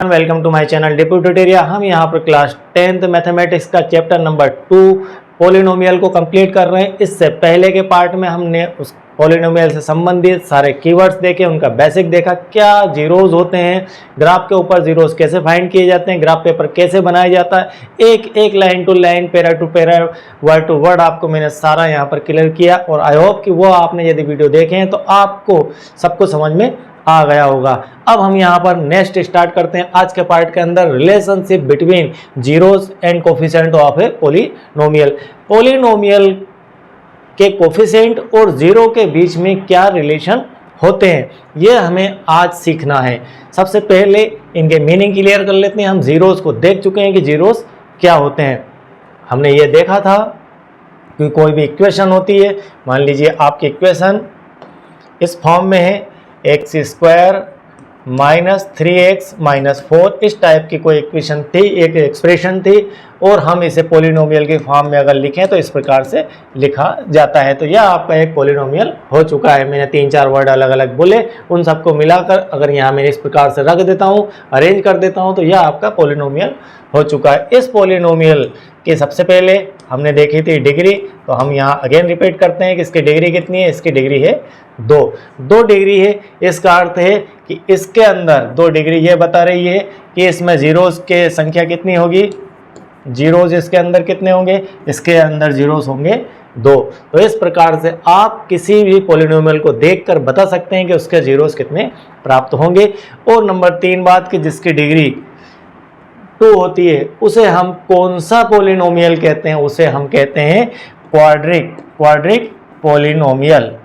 Everyone, welcome to my channel डिप्यू tutorial. हम यहाँ पर क्लास 10th मैथमेटिक्स का चैप्टर नंबर 2 पॉलिनोमियल को कंप्लीट कर रहे हैं। इससे पहले के पार्ट में हमने उस पॉलिनोमियल से संबंधित सारे कीवर्ड्स देखे, उनका बेसिक देखा, क्या जीरोज होते हैं, ग्राफ के ऊपर जीरोज कैसे फाइंड किए जाते हैं, ग्राफ पेपर कैसे बनाया जाता है, एक एक line to line, para to para, word to word आपको मैंने सारा यहाँ पर क्लियर किया। और आई होप कि वो आपने यदि वीडियो देखे हैं तो आपको सबको समझ में आ गया होगा। अब हम यहाँ पर नेक्स्ट स्टार्ट करते हैं आज के पार्ट के अंदर, relationship between zeros and coefficient of a polynomial. Polynomial के कोफिशिएंट और जीरो के बीच में क्या रिलेशन होते हैं, ये हमें आज सीखना है। सबसे पहले इनके मीनिंग क्लियर कर लेते हैं। हम जीरोस को देख चुके हैं कि जीरोस क्या होते हैं। हमने ये देखा था कि कोई भी इक्वेशन होती है, मान लीजिए आपकी इक्वेशन इस फॉर्म में है, x square minus 3x minus 4, इस टाइप की कोई इक्वेशन थी, एक एक्सप्रेशन थी, और हम इसे पॉलिनोमियल के फॉर्म में अगर लिखें तो इस प्रकार से लिखा जाता है। तो यह आपका एक पॉलिनोमियल हो चुका है। मैंने 3-4 वर्ड अलग अलग बोले, उन सबको मिलाकर अगर यहाँ मैं इस प्रकार से रख देता हूँ, अरेंज कर देता हूँ, तो यह आपका पॉलिनोमियल हो चुका है। इस पॉलिनोमियल के सबसे पहले हमने देखी थी डिग्री, तो हम यहाँ अगेन रिपीट करते हैं कि इसकी डिग्री कितनी है। इसकी डिग्री है 2 डिग्री है। इसका अर्थ है कि इसके अंदर 2 डिग्री ये बता रही है कि इसमें जीरोस के संख्या कितनी होगी, जीरोस इसके अंदर कितने होंगे, इसके अंदर जीरोस होंगे 2। तो इस प्रकार से आप किसी भी पॉलिनोमियल को देखकर बता सकते हैं कि उसके जीरोस कितने प्राप्त होंगे। और नंबर 3 बात कि जिसकी डिग्री 2 होती है उसे हम कौन सा पॉलिनोमियल कहते हैं, उसे हम कहते हैं क्वाड्रिक पॉलिनोमियल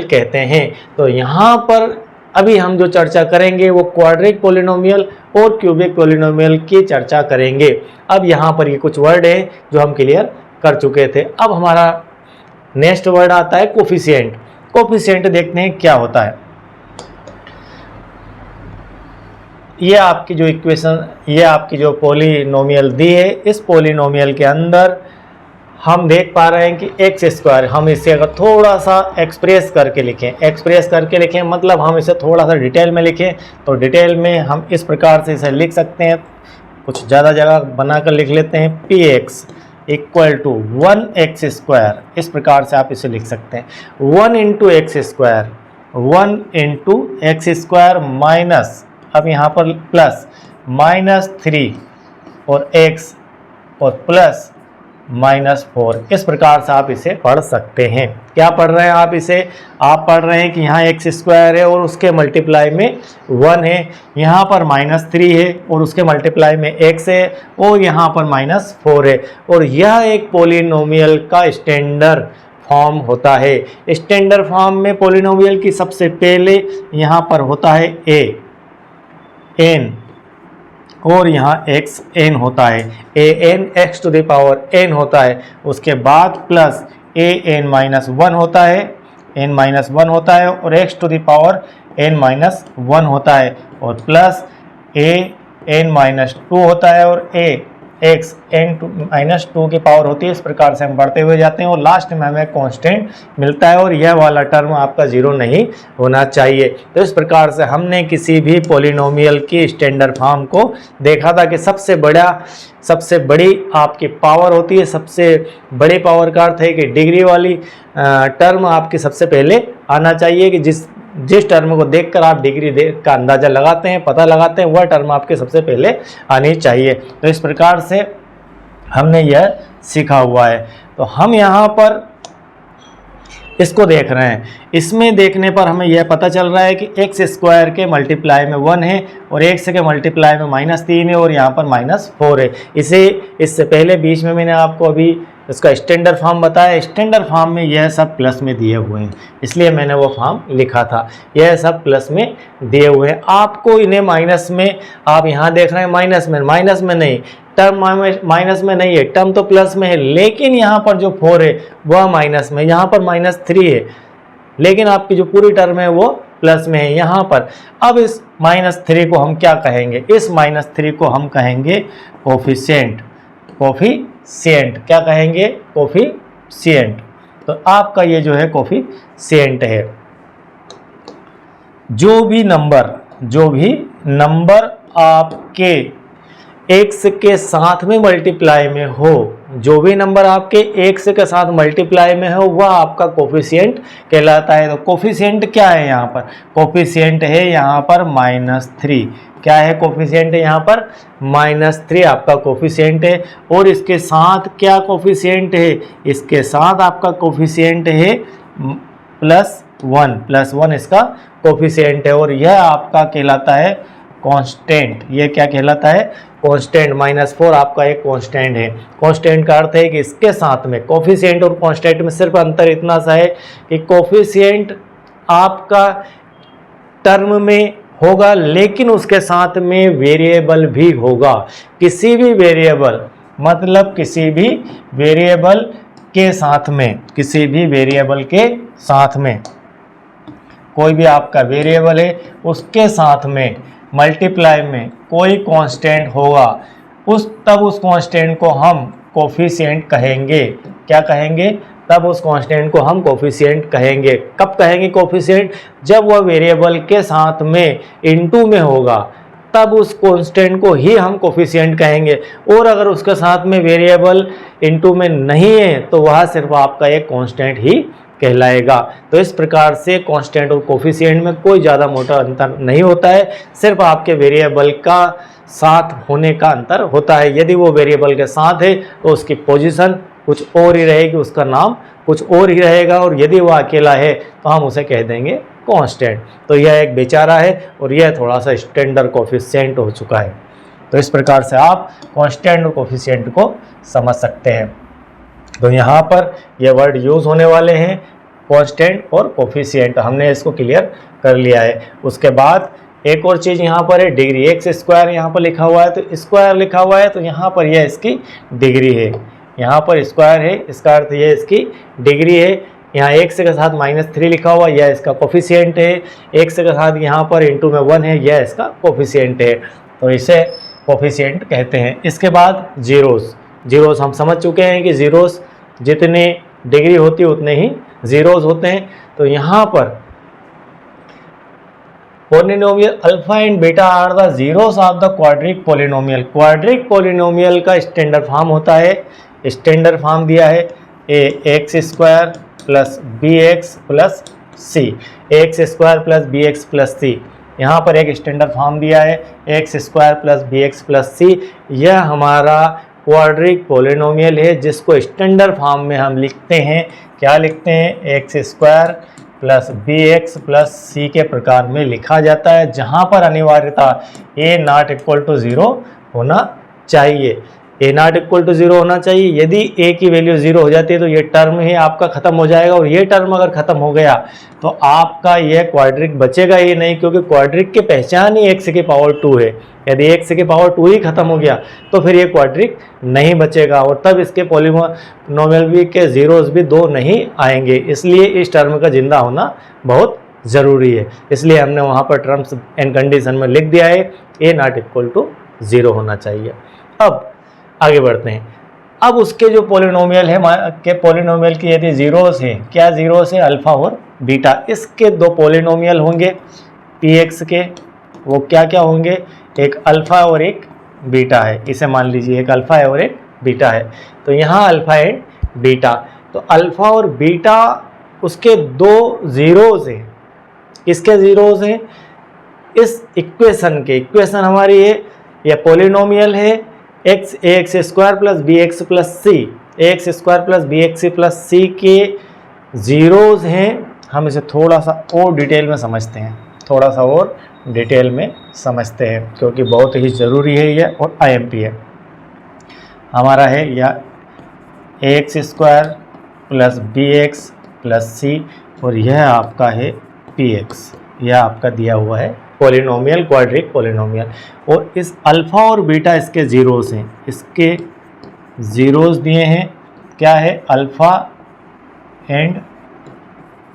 कहते हैं। तो यहाँ पर अभी हम जो चर्चा करेंगे वो क्वाड्रिक पॉलिनोमियल और क्यूबिक पॉलिनोमियल की चर्चा करेंगे। अब यहाँ पर ये कुछ वर्ड हैं जो हम क्लियर कर चुके थे। अब हमारा नेक्स्ट वर्ड आता है कोफिशिएंट। कोफिशिएंट देखते हैं क्या होता है। ये आपकी जो इक्वेशन, ये आपकी जो पॉलिनोमियल दी है, इस पॉलिनोमियल के अंदर हम देख पा रहे हैं कि एक्स स्क्वायर, हम इसे अगर थोड़ा सा एक्सप्रेस करके लिखें, मतलब हम इसे थोड़ा सा डिटेल में लिखें, तो डिटेल में हम इस प्रकार से इसे लिख सकते हैं। कुछ ज़्यादा जगह बनाकर लिख लेते हैं, P X equal to 1x square, इस प्रकार से आप इसे लिख सकते हैं। 1 इंटू एक्स स्क्वायर माइनस, अब यहाँ पर प्लस -3 और x और प्लस -4, इस प्रकार से आप इसे पढ़ सकते हैं। क्या पढ़ रहे हैं आप इसे? आप पढ़ रहे हैं कि यहाँ एक्स स्क्वायर है और उसके मल्टीप्लाई में 1 है, यहाँ पर -3 है और उसके मल्टीप्लाई में x है, और यहाँ पर -4 है। और यह एक पॉलिनोमियल का स्टैंडर्ड फॉर्म होता है। स्टैंडर्ड फॉर्म में पॉलिनोमियल की सबसे पहले यहाँ पर होता है an, और यहाँ एक्स एन होता है, an x to the power n होता है। उसके बाद प्लस an-1 होता है, n-1 होता है, और x to the power n-1 होता है, और प्लस an-2 होता है, और x n-2 की पावर होती है। इस प्रकार से हम बढ़ते हुए जाते हैं और लास्ट में हमें कांस्टेंट मिलता है, और यह वाला टर्म आपका जीरो नहीं होना चाहिए। तो इस प्रकार से हमने किसी भी पॉलिनोमियल की स्टैंडर्ड फॉर्म को देखा था कि सबसे बड़ी आपकी पावर होती है। सबसे बड़ी पावर का अर्थ है कि डिग्री वाली टर्म आपकी सबसे पहले आना चाहिए, कि जिस टर्म को देखकर आप डिग्री का अंदाज़ा लगाते हैं, पता लगाते हैं, वह टर्म आपके सबसे पहले आनी चाहिए। तो इस प्रकार से हमने यह सीखा हुआ है। तो हम यहाँ पर इसको देख रहे हैं। इसमें देखने पर हमें यह पता चल रहा है कि एक्स स्क्वायर के मल्टीप्लाई में 1 है, और एक्स के मल्टीप्लाई में -3 है, और यहाँ पर -4 है। इससे पहले बीच में मैंने आपको अभी इसका स्टैंडर्ड फॉर्म बताया। स्टैंडर्ड फॉर्म में यह सब प्लस में दिए हुए हैं, इसलिए मैंने वो फॉर्म लिखा था। यह सब प्लस में दिए हुए हैं। आपको इन्हें माइनस में, आप यहाँ देख रहे हैं माइनस में नहीं, टर्म माइनस में नहीं है, टर्म तो प्लस में है, लेकिन यहाँ पर जो 4 है वह माइनस में, यहाँ पर -3 है, लेकिन आपकी जो पूरी टर्म है वो प्लस में है यहाँ पर। अब इस -3 को हम क्या कहेंगे? इस -3 को हम कहेंगे कोफिशिएंट। क्या कहेंगे? कोफिशिएंट। तो आपका ये जो है कोफिशिएंट है। जो भी नंबर जो भी नंबर आपके x के साथ में मल्टीप्लाई में हो, जो भी नंबर आपके x के साथ मल्टीप्लाई में हो वह आपका कोफिशिएंट कहलाता है। तो कोफिशिएंट क्या है यहाँ पर? कोफिशिएंट है यहाँ पर -3। क्या है कोफिशिएंट है यहाँ पर? -3 आपका कोफिशिएंट है। और इसके साथ क्या कोफिशिएंट है? इसके साथ आपका कोफिशिएंट है +1 इसका कोफिशिएंट है। और यह आपका कहलाता है कांस्टेंट। ये क्या कहलाता है? कांस्टेंट। -4 आपका एक कांस्टेंट है। कांस्टेंट का अर्थ है कि इसके साथ में कोफिशिएंट और कांस्टेंट में सिर्फ अंतर इतना सा है कि कोफिशिएंट आपका टर्म में होगा लेकिन उसके साथ में वेरिएबल भी होगा। किसी भी वेरिएबल मतलब किसी भी वेरिएबल के साथ में, किसी भी वेरिएबल के साथ में, कोई भी आपका वेरिएबल है उसके साथ में मल्टीप्लाई में कोई कांस्टेंट होगा, तब उस कांस्टेंट को हम कोफिशिएंट कहेंगे। क्या कहेंगे? तब उस कांस्टेंट को हम कोफिशिएंट कहेंगे। कब कहेंगे कोफिशिएंट? जब वह वेरिएबल के साथ में इनटू में होगा, तब उस कांस्टेंट को ही हम कोफिशिएंट कहेंगे। और अगर उसके साथ में वेरिएबल इनटू में नहीं है तो वह सिर्फ आपका एक कांस्टेंट ही कहलाएगा। तो इस प्रकार से कांस्टेंट और कोफिशिएंट में कोई ज़्यादा मोटा अंतर नहीं होता है, सिर्फ आपके वेरिएबल का साथ होने का अंतर होता है। यदि वो वेरिएबल के साथ है तो उसकी पोजीशन कुछ और ही रहेगी, उसका नाम कुछ और ही रहेगा। और यदि वो अकेला है तो हम उसे कह देंगे कांस्टेंट। तो यह एक बेचारा है और यह थोड़ा सा स्टैंडर्ड कोफिशिएंट हो चुका है। तो इस प्रकार से आप कांस्टेंट और कोफिशिएंट को समझ सकते हैं। तो यहाँ पर ये वर्ड यूज़ होने वाले हैं, कांस्टेंट और कोफिशिएंट। हमने इसको क्लियर कर लिया है। उसके बाद एक और चीज़ यहाँ पर है, डिग्री। एक्स स्क्वायर यहाँ पर लिखा हुआ है तो स्क्वायर लिखा हुआ है तो यहाँ पर यह इसकी डिग्री है। यहाँ पर स्क्वायर है, इसका अर्थ यह इसकी डिग्री है। यहाँ x के साथ -3 लिखा हुआ, यह इसका कोफिशिएंट है। x के साथ यहाँ पर इंटू में 1 है, यह इसका कोफिशिएंट है। तो इसे कोफिशिएंट कहते हैं। इसके बाद जीरोस हम समझ चुके हैं कि जीरोस जितने डिग्री होती है उतने ही जीरोस होते हैं। तो यहाँ पर polynomial alpha and beta are the zeros of the quadratic polynomial. Quadratic polynomial का स्टैंडर्ड फॉर्म होता है, स्टैंडर्ड फॉर्म दिया है ax² + bx + c, ax² + bx + c। यहाँ पर एक स्टैंडर्ड फॉर्म दिया है ax² + bx + c। यह हमारा क्वाड्रिक पॉलिनोमियल है जिसको स्टैंडर्ड फॉर्म में हम लिखते हैं। क्या लिखते हैं? ax² + bx + c के प्रकार में लिखा जाता है, जहाँ पर अनिवार्यता a ≠ 0 होना चाहिए। a ≠ 0 होना चाहिए। यदि a की वैल्यू 0 हो जाती है तो ये टर्म ही आपका ख़त्म हो जाएगा। और ये टर्म अगर ख़त्म हो गया तो आपका यह क्वाड्रिक बचेगा ही नहीं, क्योंकि क्वाड्रिक की पहचान ही x⁴ है। यदि x⁴ ही ख़त्म हो गया तो फिर ये क्वाड्रिक नहीं बचेगा और तब इसके पॉलिनोमियल भी के जीरोस भी 2 नहीं आएंगे। इसलिए इस टर्म का जिंदा होना बहुत ज़रूरी है। इसलिए हमने वहाँ पर टर्म्स एंड कंडीशन में लिख दिया है a ≠ 0 होना चाहिए। अब आगे बढ़ते हैं। अब उसके जो पॉलिनोमियल है के पॉलिनोमियल की यदि जीरोस हैं, क्या जीरोस है? अल्फा और बीटा। इसके 2 पॉलिनोमियल होंगे px के, वो क्या क्या होंगे? एक अल्फा और एक बीटा है। इसे मान लीजिए एक अल्फा है और एक बीटा है। तो यहाँ अल्फा एंड बीटा, तो अल्फा और बीटा उसके 2 जीरोस हैं। किसके जीरोस हैं? इस इक्वेशन के। इक्वेशन हमारी है, यह पॉलिनोमियल है ax² + bx + c, ax² + bx + c के जीरोस हैं। हम इसे थोड़ा सा और डिटेल में समझते हैं, क्योंकि बहुत ही ज़रूरी है यह और IMP है हमारा है। या ax² + bx + c और यह आपका है px। यह आपका दिया हुआ है पॉलिनोमियल, क्वाड्रिक पॉलिनोमियल। और इस अल्फा और बीटा इसके जीरोस हैं। इसके जीरोस दिए हैं, क्या है? Alpha and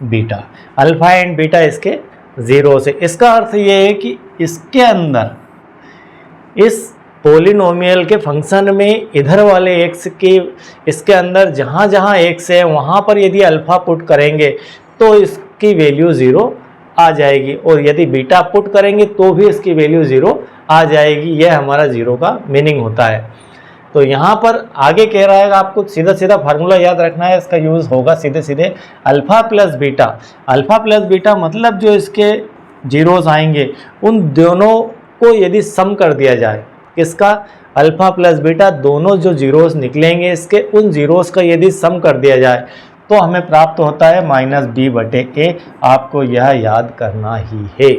beta. Alpha and beta इसके जीरोस है। इसका अर्थ ये है कि इसके अंदर, इस पॉलिनोमियल के फंक्शन में इधर वाले x के, इसके अंदर जहाँ जहाँ x है वहाँ पर यदि अल्फा पुट करेंगे तो इसकी वैल्यू 0 आ जाएगी, और यदि बीटा पुट करेंगे तो भी इसकी वैल्यू 0 आ जाएगी। यह हमारा 0 का मीनिंग होता है। तो यहाँ पर आगे कह रहा है आपको सीधा सीधा फार्मूला याद रखना है, इसका यूज़ होगा सीधे सीधे alpha plus beta. Alpha plus beta मतलब जो इसके जीरोस आएंगे उन दोनों को यदि सम कर दिया जाए, किसका, अल्फ़ा प्लस बीटा, दोनों जो जीरोस निकलेंगे इसके उन जीरोस का यदि सम कर दिया जाए तो हमें प्राप्त होता है -b/a। आपको यह याद करना ही है,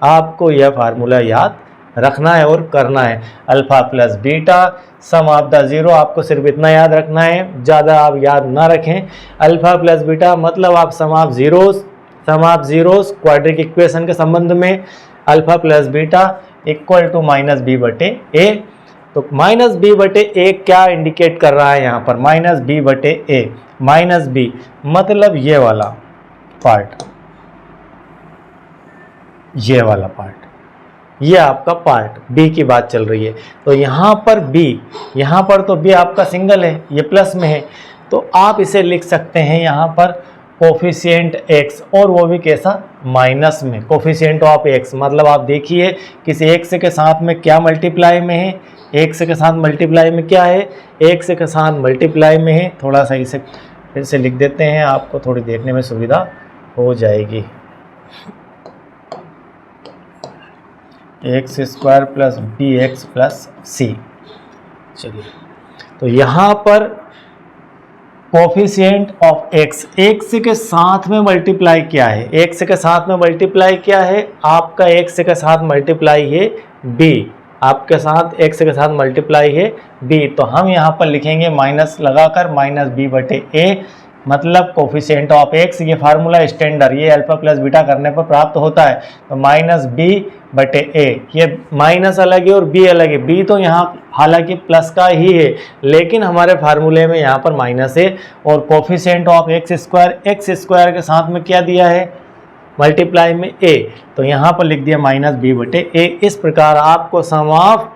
आपको यह फार्मूला याद रखना है और करना है। Alpha plus beta some of the zero, आपको सिर्फ इतना याद रखना है, ज़्यादा आप याद ना रखें। अल्फ़ा प्लस बीटा मतलब आप sum of zeros quadratic equation के संबंध में alpha plus beta equal to -b/a। तो -b/a क्या इंडिकेट कर रहा है यहाँ पर, -b/a, -b मतलब ये वाला पार्ट, ये वाला पार्ट, ये आपका पार्ट b की बात चल रही है। तो यहाँ पर b, यहाँ पर तो b आपका सिंगल है, ये प्लस में है, तो आप इसे लिख सकते हैं यहाँ पर कोफिशिएंट x, और वो भी कैसा, माइनस में, कोफिशिएंट ऑफ x। मतलब आप देखिए किसी x के साथ में क्या मल्टीप्लाई में है, x के साथ मल्टीप्लाई में क्या है, x के साथ मल्टीप्लाई में है। थोड़ा सा इसे फिर से लिख देते हैं, आपको थोड़ी देखने में सुविधा हो जाएगी। X square plus b x plus c. चलिए, तो यहाँ पर कोफिशिएंट ऑफ x, x के साथ में मल्टीप्लाई क्या है, x के साथ में मल्टीप्लाई क्या है, आपका x के साथ मल्टीप्लाई है b, आपके साथ x के साथ मल्टीप्लाई है b। तो हम यहाँ पर लिखेंगे माइनस लगाकर -b/a, मतलब कोफिशिएंट ऑफ x। ये फार्मूला स्टैंडर्ड, ये अल्फा प्लस बीटा करने पर प्राप्त होता है। तो -b/a, ये माइनस अलग है और b अलग है, b तो यहाँ हालांकि प्लस का ही है लेकिन हमारे फार्मूले में यहाँ पर माइनस है। और कोफिशिएंट ऑफ x स्क्वायर के साथ में क्या दिया है, मल्टीप्लाई में a, तो यहाँ पर लिख दिया -b/a। इस प्रकार आपको सम ऑफ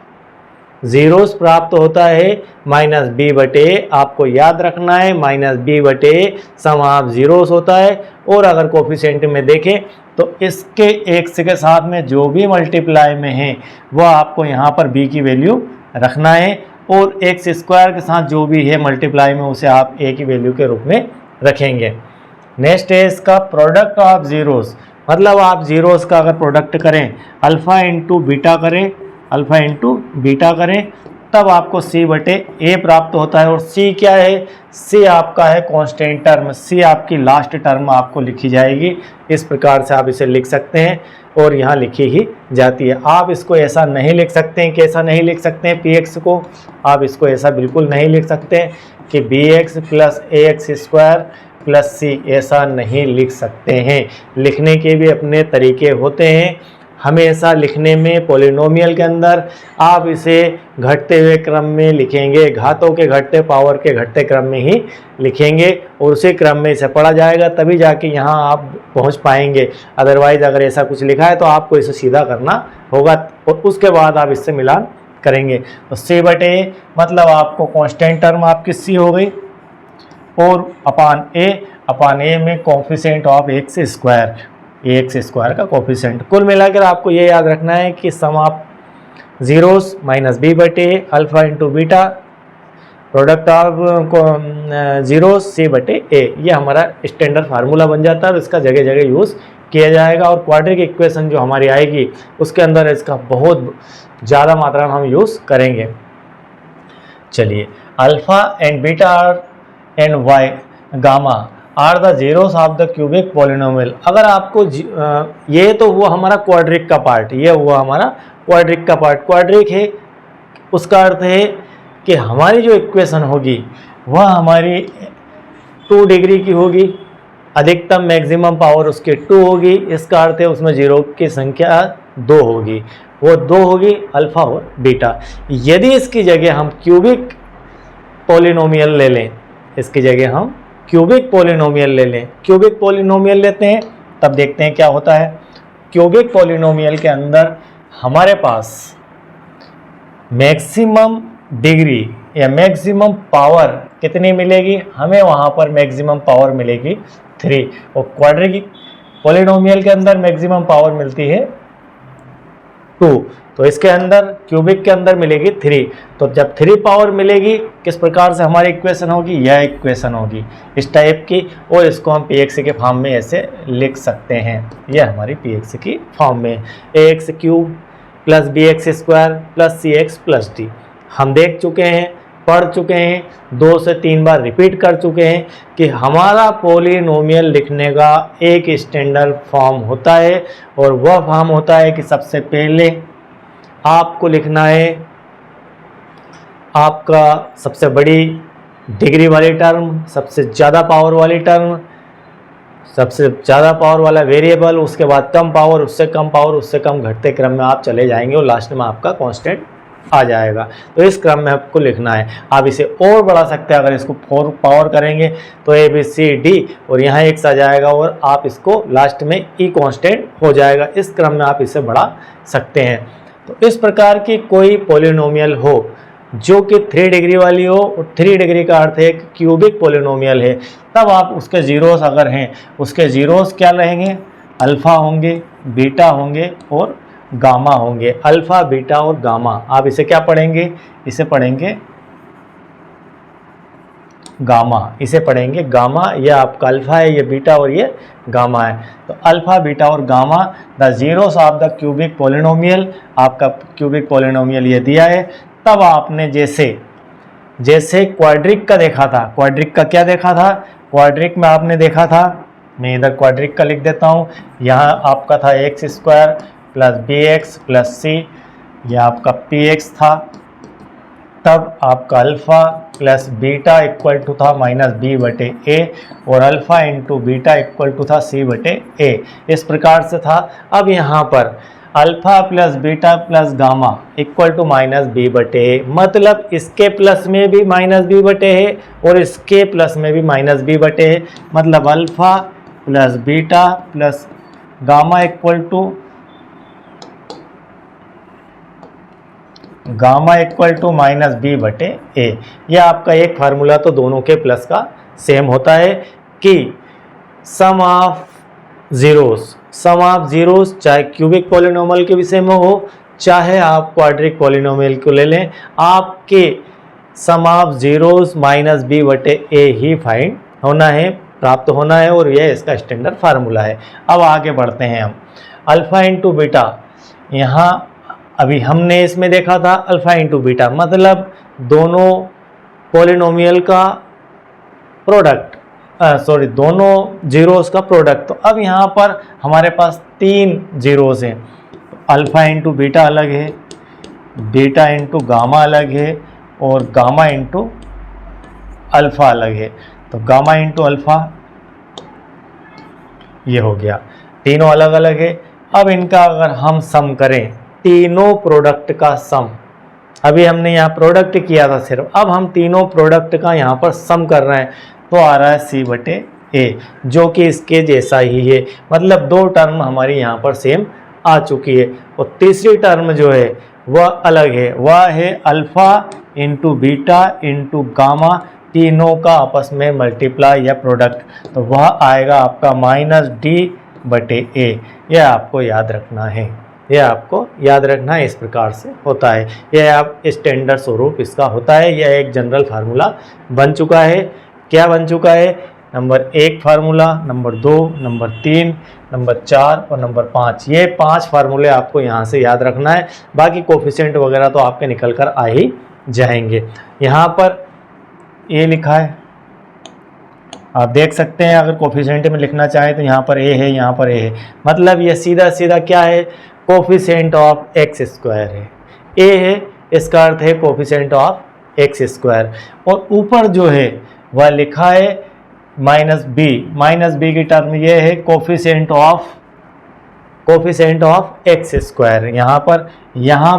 जीरोस प्राप्त होता है -b/a। आपको याद रखना है -b/a सम ऑफ जीरोस होता है। और अगर कोफिशिएंट में देखें तो इसके x के साथ में जो भी मल्टीप्लाई में है वह आपको यहाँ पर b की वैल्यू रखना है, और x स्क्वायर के साथ जो भी है मल्टीप्लाई में उसे आप a की वैल्यू के रूप में रखेंगे। नेक्स्ट है इसका प्रोडक्ट ऑफ जीरोस, मतलब आप जीरोस का अगर प्रोडक्ट करें, अल्फ़ा इंटू बीटा करें, अल्फ़ा इंटू बीटा करें, तब आपको c/a प्राप्त होता है। और c क्या है, c आपका है कांस्टेंट टर्म, c आपकी लास्ट टर्म आपको लिखी जाएगी। इस प्रकार से आप इसे लिख सकते हैं और यहाँ लिखी ही जाती है। आप इसको ऐसा नहीं लिख सकते हैं, कैसा नहीं लिख सकते हैं, px को आप इसको ऐसा बिल्कुल नहीं लिख सकते कि bx plus ax square plus c, ऐसा नहीं लिख सकते हैं। लिखने के भी अपने तरीके होते हैं। हमेशा लिखने में पॉलिनोमियल के अंदर आप इसे घटते हुए क्रम में लिखेंगे, घातों के घटते, पावर के घटते क्रम में ही लिखेंगे और उसी क्रम में इसे पढ़ा जाएगा, तभी जाके यहाँ आप पहुँच पाएंगे। अदरवाइज अगर ऐसा कुछ लिखा है तो आपको इसे सीधा करना होगा और उसके बाद आप इससे मिलान करेंगे। तो c/a मतलब आपको कांस्टेंट टर्म आपकी c हो गई, और अपान a में कोफिशिएंट ऑफ x स्क्वायर का कोफिशिएंट। कुल मिलाकर आपको ये याद रखना है कि sum of zeros -b/a, alpha into beta, product of zeros c/a, ये हमारा स्टैंडर्ड फार्मूला बन जाता है और इसका जगह जगह यूज़ किया जाएगा। और क्वाड्रिक इक्वेशन जो हमारी आएगी उसके अंदर इसका बहुत ज़्यादा मात्रा में हम यूज़ करेंगे। चलिए, alpha and beta and Y gamma are the zeros of the cubic polynomial. अगर आपको ये तो हुआ हमारा क्वाड्रिक का पार्ट, ये हुआ हमारा क्वाड्रिक का पार्ट। क्वाड्रिक है उसका अर्थ है कि हमारी जो इक्वेशन होगी वह हमारी 2 डिग्री की होगी, अधिकतम मैक्सिमम पावर उसकी 2 होगी। इसका अर्थ है उसमें जीरो की संख्या 2 होगी, वो 2 होगी अल्फा और बीटा। यदि इसकी जगह हम क्यूबिक पॉलिनोमियल ले लें, इसकी जगह हम क्यूबिक पॉलिनोमियल ले लें, क्यूबिक पॉलिनोमियल लेते हैं तब देखते हैं क्या होता है। क्यूबिक पॉलिनोमियल के अंदर हमारे पास मैक्सिमम डिग्री या मैक्सिमम पावर कितनी मिलेगी, हमें वहाँ पर मैक्सिमम पावर मिलेगी 3। और क्वाड्रिक पॉलिनोमियल के अंदर मैक्सिमम पावर मिलती है 2, तो इसके अंदर क्यूबिक के अंदर मिलेगी 3। तो जब 3 पावर मिलेगी, किस प्रकार से हमारी इक्वेशन होगी, यह इक्वेशन होगी इस टाइप की, और इसको हम px के फॉर्म में ऐसे लिख सकते हैं। यह हमारी px की फॉर्म में ax cube plus bx square plus cx plus d। हम देख चुके हैं, पढ़ चुके हैं, 2 से 3 बार रिपीट कर चुके हैं कि हमारा पॉलिनोमियल लिखने का एक स्टैंडर्ड फॉर्म होता है, और वह फॉर्म होता है कि सबसे पहले आपको लिखना है आपका सबसे बड़ी डिग्री वाली टर्म, सबसे ज़्यादा पावर वाली टर्म, सबसे ज़्यादा पावर वाला वेरिएबल, उसके बाद कम पावर, उससे कम पावर, उससे कम, घटते क्रम में आप चले जाएंगे और लास्ट में आपका कांस्टेंट आ जाएगा। तो इस क्रम में आपको लिखना है। आप इसे और बढ़ा सकते हैं, अगर इसको 4 पावर करेंगे तो ए बी सी डी और यहाँ x आ जाएगा, और आप इसको लास्ट में ई कांस्टेंट हो जाएगा। इस क्रम में आप इसे बढ़ा सकते हैं। तो इस प्रकार की कोई पॉलिनोमियल हो जो कि 3 डिग्री वाली हो, और 3 डिग्री का अर्थ है कि क्यूबिक पॉलिनोमियल है, तब आप उसके जीरोस अगर हैं, उसके जीरोस क्या रहेंगे, अल्फ़ा होंगे, बीटा होंगे और गामा होंगे। अल्फ़ा, बीटा और गामा, आप इसे क्या पढ़ेंगे, इसे पढ़ेंगे गामा, इसे पढ़ेंगे गामा। यह आपका अल्फ़ा है, ये बीटा और ये गामा है। तो अल्फ़ा, बीटा और gamma the zeros of the cubic polynomial. आपका क्यूबिक पॉलिनोमियल ये दिया है। तब आपने जैसे क्वाड्रिक का देखा था, क्वाड्रिक का क्या देखा था, क्वाड्रिक में आपने देखा था, मैं इधर क्वाड्रिक का लिख देता हूँ, यहाँ आपका था x square plus b x plus c, यह आपका पी एक्स था। तब आपका alpha plus beta equal to था माइनस बी बटे ए, और alpha into beta equal to था सी बटे ए। इस प्रकार से था। अब यहाँ पर alpha plus beta plus gamma equal to minus B बटे ए, मतलब इसके प्लस में भी माइनस बी बटे है और इसके प्लस में भी माइनस बी बटे है। मतलब alpha plus beta plus gamma equal to minus B बटे ए। यह आपका एक फार्मूला तो दोनों के प्लस का सेम होता है कि सम ऑफ जीरोस चाहे क्यूबिक पॉलिनोमियल के विषय में हो, चाहे आप क्वाड्रिक पॉलिनोमियल को ले लें, आपके सम ऑफ जीरोस माइनस बी बटे ए ही फाइंड होना है, प्राप्त होना है, और यह इसका स्टैंडर्ड फार्मूला है। अब आगे बढ़ते हैं हम। अल्फ़ा इंटू बीटा, यहाँ अभी हमने इसमें देखा था अल्फ़ा इंटू बीटा, मतलब दोनों पॉलिनोमियल का प्रोडक्ट, दोनों जीरोस का प्रोडक्ट। तो अब यहाँ पर हमारे पास 3 जीरोस हैं। अल्फ़ा इंटू बीटा अलग है, बीटा इंटू गामा अलग है, और गामा इंटू अल्फ़ा अलग है। तो गामा इंटू अल्फ़ा ये हो गया, तीनों अलग अलग है। अब इनका अगर हम सम करें, तीनों प्रोडक्ट का सम, अभी हमने यहाँ प्रोडक्ट किया था सिर्फ, अब हम तीनों प्रोडक्ट का यहाँ पर सम कर रहे हैं, तो आ रहा है सी बटे ए, जो कि इसके जैसा ही है। मतलब 2 टर्म हमारी यहाँ पर सेम आ चुकी है, और तीसरी टर्म जो है वह अलग है, वह है alpha into beta into gamma, तीनों का आपस में मल्टीप्लाई या प्रोडक्ट, तो वह आएगा आपका माइनस डी बटे ए। यह आपको याद रखना है, यह आपको याद रखना है। इस प्रकार से होता है, यह आप स्टैंडर्ड स्वरूप इसका होता है। यह एक जनरल फार्मूला बन चुका है। क्या बन चुका है, number 1 formula, number 2, number 3, number 4 और नंबर 5। ये 5 फार्मूले आपको यहाँ से याद रखना है। बाकी कोफिशिएंट वगैरह तो आपके निकल कर आ ही जाएंगे। यहाँ पर ए लिखा है, आप देख सकते हैं। अगर कोफिशिएंट में लिखना चाहें तो यहाँ पर ए है, यहाँ पर ए है, मतलब ये सीधा सीधा क्या है, कोफिशिएंट ऑफ एक्स स्क्वायर है। ए है, इसका अर्थ है कोफिशिएंट ऑफ एक्स स्क्वायर, और ऊपर जो है वह लिखा है माइनस बी की टर्म ये है कोफिशिएंट ऑफ एक्स स्क्वायर। यहाँ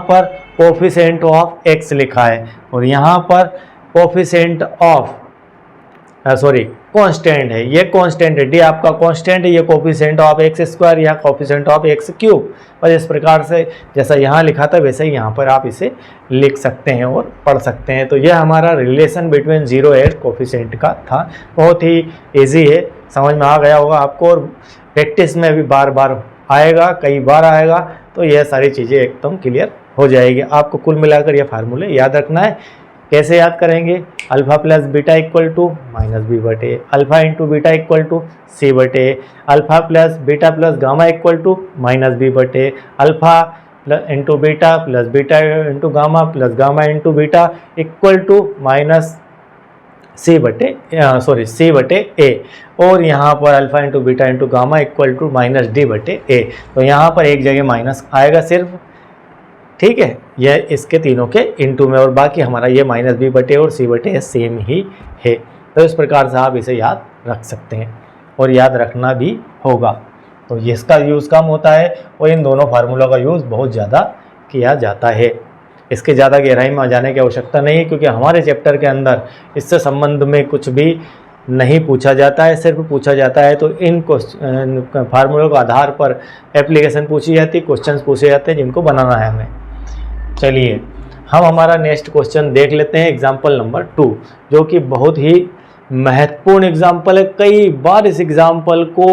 पर कोफिशिएंट ऑफ एक्स लिखा है, और यहाँ पर कोफिशिएंट ऑफ कांस्टेंट है, ये कांस्टेंट है, डी आपका कांस्टेंट है, ये कोफिशिएंट ऑफ एक्स स्क्वायर या कोफिशिएंट ऑफ एक्स क्यूब। और इस प्रकार से जैसा यहाँ लिखा था वैसे ही यहाँ पर आप इसे लिख सकते हैं और पढ़ सकते हैं। तो यह हमारा relation between zero and coefficient का था, बहुत ही ईजी है। समझ में आ गया होगा आपको, और प्रैक्टिस में भी बार बार आएगा, कई बार आएगा, तो यह सारी चीज़ें एकदम क्लियर हो जाएगी। आपको कुल मिलाकर ये फार्मूले याद रखना है। कैसे याद करेंगे? Alpha plus beta equal to minus B बटे alpha into beta equal to c बटे alpha plus beta plus gamma equal to minus B बटे alpha into beta plus beta into gamma plus gamma into beta equal to minus c बटे a, और यहाँ पर alpha into beta into gamma equal to minus d बटे a. तो यहाँ पर एक जगह माइनस आएगा सिर्फ, ठीक है, यह इसके तीनों के इनटू में, और बाकी हमारा ये माइनस बी बटे और सी बटे सेम ही है। तो इस प्रकार से आप इसे याद रख सकते हैं और याद रखना भी होगा। तो इसका यूज़ कम होता है और इन दोनों फार्मूलों का यूज़ बहुत ज़्यादा किया जाता है। इसके ज़्यादा गहराई में जाने की आवश्यकता नहीं है, क्योंकि हमारे चैप्टर के अंदर इससे संबंध में कुछ भी नहीं पूछा जाता है। सिर्फ पूछा जाता है तो इन फार्मूलों के आधार पर एप्लीकेशन पूछी जाती है, क्वेश्चंस पूछे जाते हैं जिनको बनाना है हमें। चलिए हम हमारा नेक्स्ट क्वेश्चन देख लेते हैं, एग्जाम्पल नंबर 2, जो कि बहुत ही महत्वपूर्ण एग्जाम्पल है। कई बार इस एग्जाम्पल को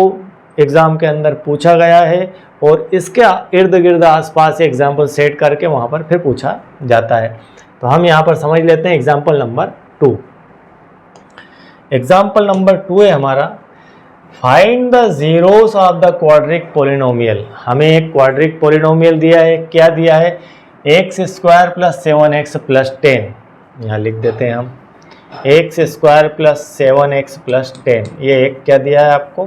एग्ज़ाम के अंदर पूछा गया है और इसके इर्द गिर्द आसपास एग्जाम्पल सेट करके वहाँ पर फिर पूछा जाता है। तो हम यहाँ पर समझ लेते हैं एग्जाम्पल नंबर 2। एग्जाम्पल नंबर 2 है हमारा, find the zeros of the quadric polynomial. हमें एक क्वाड्रिक पोलिनोमियल दिया है, क्या दिया है? X square plus 7x plus 10, यहाँ लिख देते हैं हम, x square plus 7x plus 10, ये एक क्या दिया है आपको?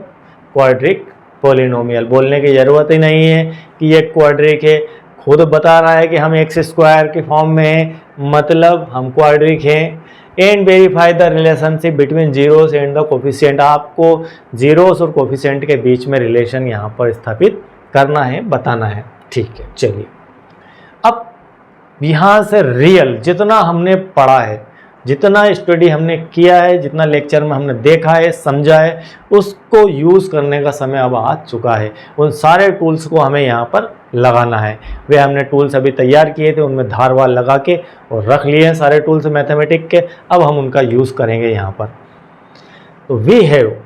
Quadric polynomial. बोलने की ज़रूरत ही नहीं है कि ये क्वाड्रिक है, खुद बता रहा है कि हम एक्स स्क्वायर के फॉर्म में हैं, मतलब हम क्वाड्रिक हैं। And verify the relationship between zeros and the coefficient. आपको जीरोस और कोफिशिएंट के बीच में रिलेशन यहाँ पर स्थापित करना है, बताना है। ठीक है, चलिए अब यहाँ से रियल जितना हमने पढ़ा है, जितना स्टडी हमने किया है, जितना लेक्चर में हमने देखा है, समझा है, उसको यूज़ करने का समय अब आ चुका है। उन सारे टूल्स को हमें यहाँ पर लगाना है। वे हमने टूल्स अभी तैयार किए थे, उनमें धार वार लगा के और रख लिए हैं सारे टूल्स मैथमेटिक के। अब हम उनका यूज़ करेंगे यहाँ पर। तो वी हैव,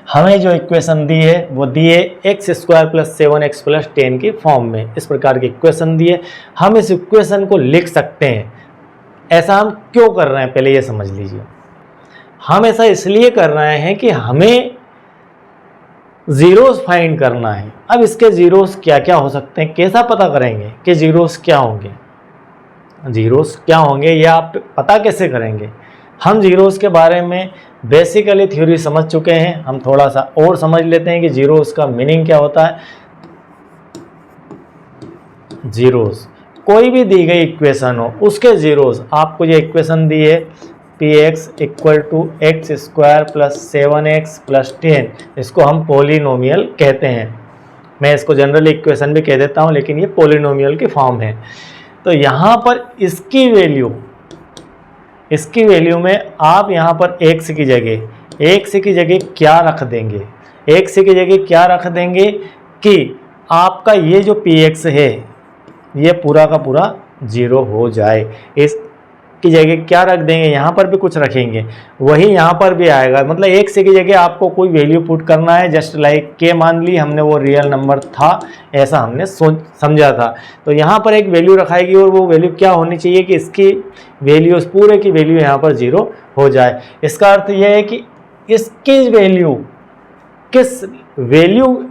हमें जो इक्वेशन दी है वो दी है x square plus 7x plus 10 की फॉर्म में। इस प्रकार की इक्वेशन दी है। हम इस इक्वेशन को लिख सकते हैं। ऐसा हम क्यों कर रहे हैं पहले ये समझ लीजिए। हम ऐसा इसलिए कर रहे हैं कि हमें ज़ीरोस फाइंड करना है। अब इसके ज़ीरोस क्या क्या हो सकते हैं, कैसा पता करेंगे कि ज़ीरोस क्या होंगे? ज़ीरोस क्या होंगे या आप पता कैसे करेंगे? हम ज़ीरोस के बारे में बेसिकली थ्योरी समझ चुके हैं, हम थोड़ा सा और समझ लेते हैं कि ज़ीरोस का मीनिंग क्या होता है। ज़ीरोस, कोई भी दी गई इक्वेशन हो उसके ज़ीरोस, आपको ये इक्वेशन दी है px equal to X square plus 7x plus 10, इसको हम पोलिनोमियल कहते हैं। मैं इसको जनरली इक्वेशन भी कह देता हूँ, लेकिन ये पोलिनोमियल की फॉर्म है। तो यहाँ पर इसकी वैल्यू में आप यहाँ पर x की जगह क्या रख देंगे? x की जगह क्या रख देंगे कि आपका ये जो px है ये पूरा का पूरा 0 हो जाए। इसकी जगह क्या रख देंगे? यहाँ पर भी कुछ रखेंगे, वही यहाँ पर भी आएगा। मतलब एक से की जगह आपको कोई वैल्यू पुट करना है, जस्ट लाइक के मान ली हमने वो रियल नंबर था, ऐसा हमने समझा था। तो यहाँ पर एक वैल्यू रखाएगी और वो वैल्यू क्या होनी चाहिए कि इसकी वैल्यू, उस पूरे की वैल्यू यहाँ पर 0 हो जाए। इसका अर्थ यह है कि इसकी वैल्यू, किस वैल्यू,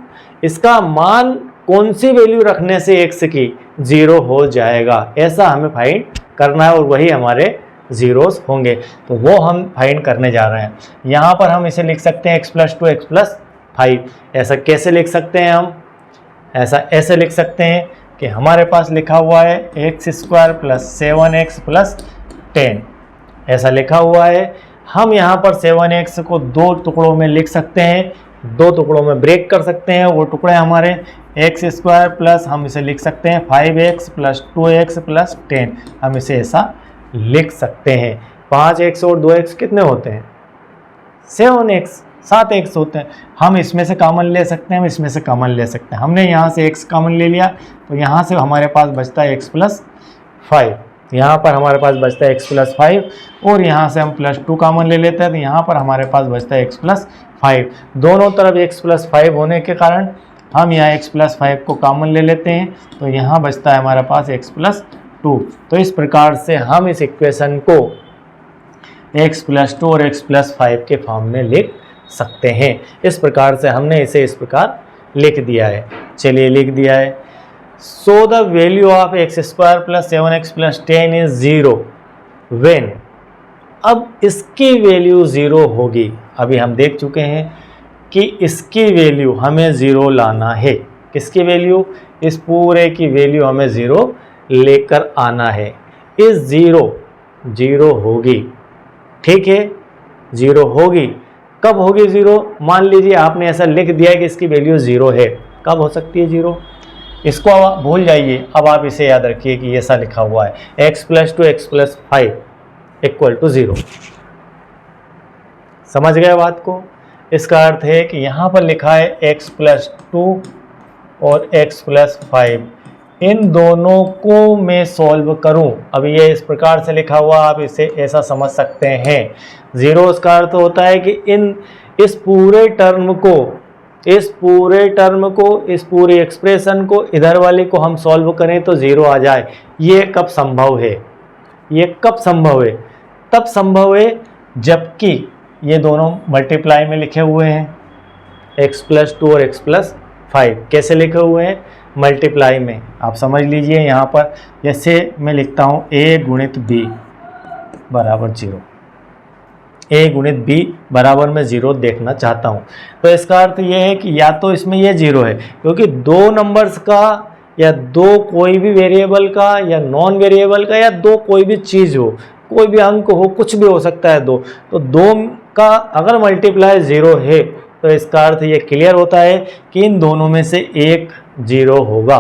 इसका मान कौन सी वैल्यू रखने से x की 0 हो जाएगा, ऐसा हमें फाइंड करना है और वही हमारे ज़ीरोस होंगे। तो वो हम फाइंड करने जा रहे हैं। यहाँ पर हम इसे लिख सकते हैं x + 2 x + 5। ऐसा कैसे लिख सकते हैं हम? ऐसे लिख सकते हैं कि हमारे पास लिखा हुआ है x² प्लस 7x प्लस 10, ऐसा लिखा हुआ है। हम यहाँ पर 7x को 2 टुकड़ों में लिख सकते हैं, 2 टुकड़ों में ब्रेक कर सकते हैं। वो टुकड़े हमारे x² प्लस, हम इसे लिख सकते हैं 5x प्लस 2x प्लस 10, हम इसे ऐसा लिख सकते हैं। 5x और 2x कितने होते हैं? 7x, 7x होते हैं। हम इसमें से कॉमन ले सकते हैं, हम इसमें से कॉमन ले सकते हैं। हमने यहाँ से x कॉमन ले लिया तो यहाँ से हमारे पास बचता है x + 5। यहाँ पर हमारे पास बचता है x प्लस 5 और यहाँ से हम प्लस 2 कॉमन ले लेते हैं, तो यहाँ पर हमारे पास बचता है x प्लस 5। दोनों तरफ x प्लस 5 होने के कारण हम यहाँ x प्लस 5 को कॉमन ले लेते हैं, तो यहाँ बचता है हमारे पास x प्लस 2। तो इस प्रकार से हम इस इक्वेशन को x प्लस 2 और x प्लस 5 के फॉर्म में लिख सकते हैं। इस प्रकार से हमने इसे इस प्रकार लिख दिया है। चलिए लिख दिया है। So the value of X square plus 7x plus 10 is 0 when, अब इसकी वैल्यू 0 होगी। अभी हम देख चुके हैं कि इसकी वैल्यू हमें 0 लाना है। किसकी वैल्यू? इस पूरे की वैल्यू हमें 0 लेकर आना है। इस 0 होगी, ठीक है, 0 होगी। कब होगी 0? मान लीजिए आपने ऐसा लिख दिया है कि इसकी वैल्यू 0 है। कब हो सकती है 0? इसको आप भूल जाइए, अब आप इसे याद रखिए कि ऐसा लिखा हुआ है x plus 2 x plus 5 equal to 0। समझ गए बात को? इसका अर्थ है कि यहाँ पर लिखा है x प्लस 2 और x प्लस 5, इन दोनों को मैं सॉल्व करूं। अब ये इस प्रकार से लिखा हुआ, आप इसे ऐसा समझ सकते हैं। 0 का अर्थ होता है कि इस पूरे टर्म को, इस पूरे एक्सप्रेशन को, इधर वाले को हम सॉल्व करें तो 0 आ जाए। ये कब संभव है? ये कब संभव है? तब संभव है जबकि ये दोनों मल्टीप्लाई में लिखे हुए हैं, x प्लस 2 और x प्लस 5। कैसे लिखे हुए हैं? मल्टीप्लाई में। आप समझ लीजिए, यहाँ पर जैसे मैं लिखता हूँ a गुणित b बराबर 0, a गुणित b बराबर मैं 0 देखना चाहता हूँ। तो इसका अर्थ ये है कि या तो इसमें ये 0 है, क्योंकि दो नंबर्स का या दो कोई भी वेरिएबल का या नॉन वेरिएबल का या दो कोई भी चीज़ हो, कोई भी अंक हो, कुछ भी हो सकता है दो, तो दो का अगर मल्टीप्लाई 0 है तो इसका अर्थ ये क्लियर होता है कि इन दोनों में से एक 0 होगा।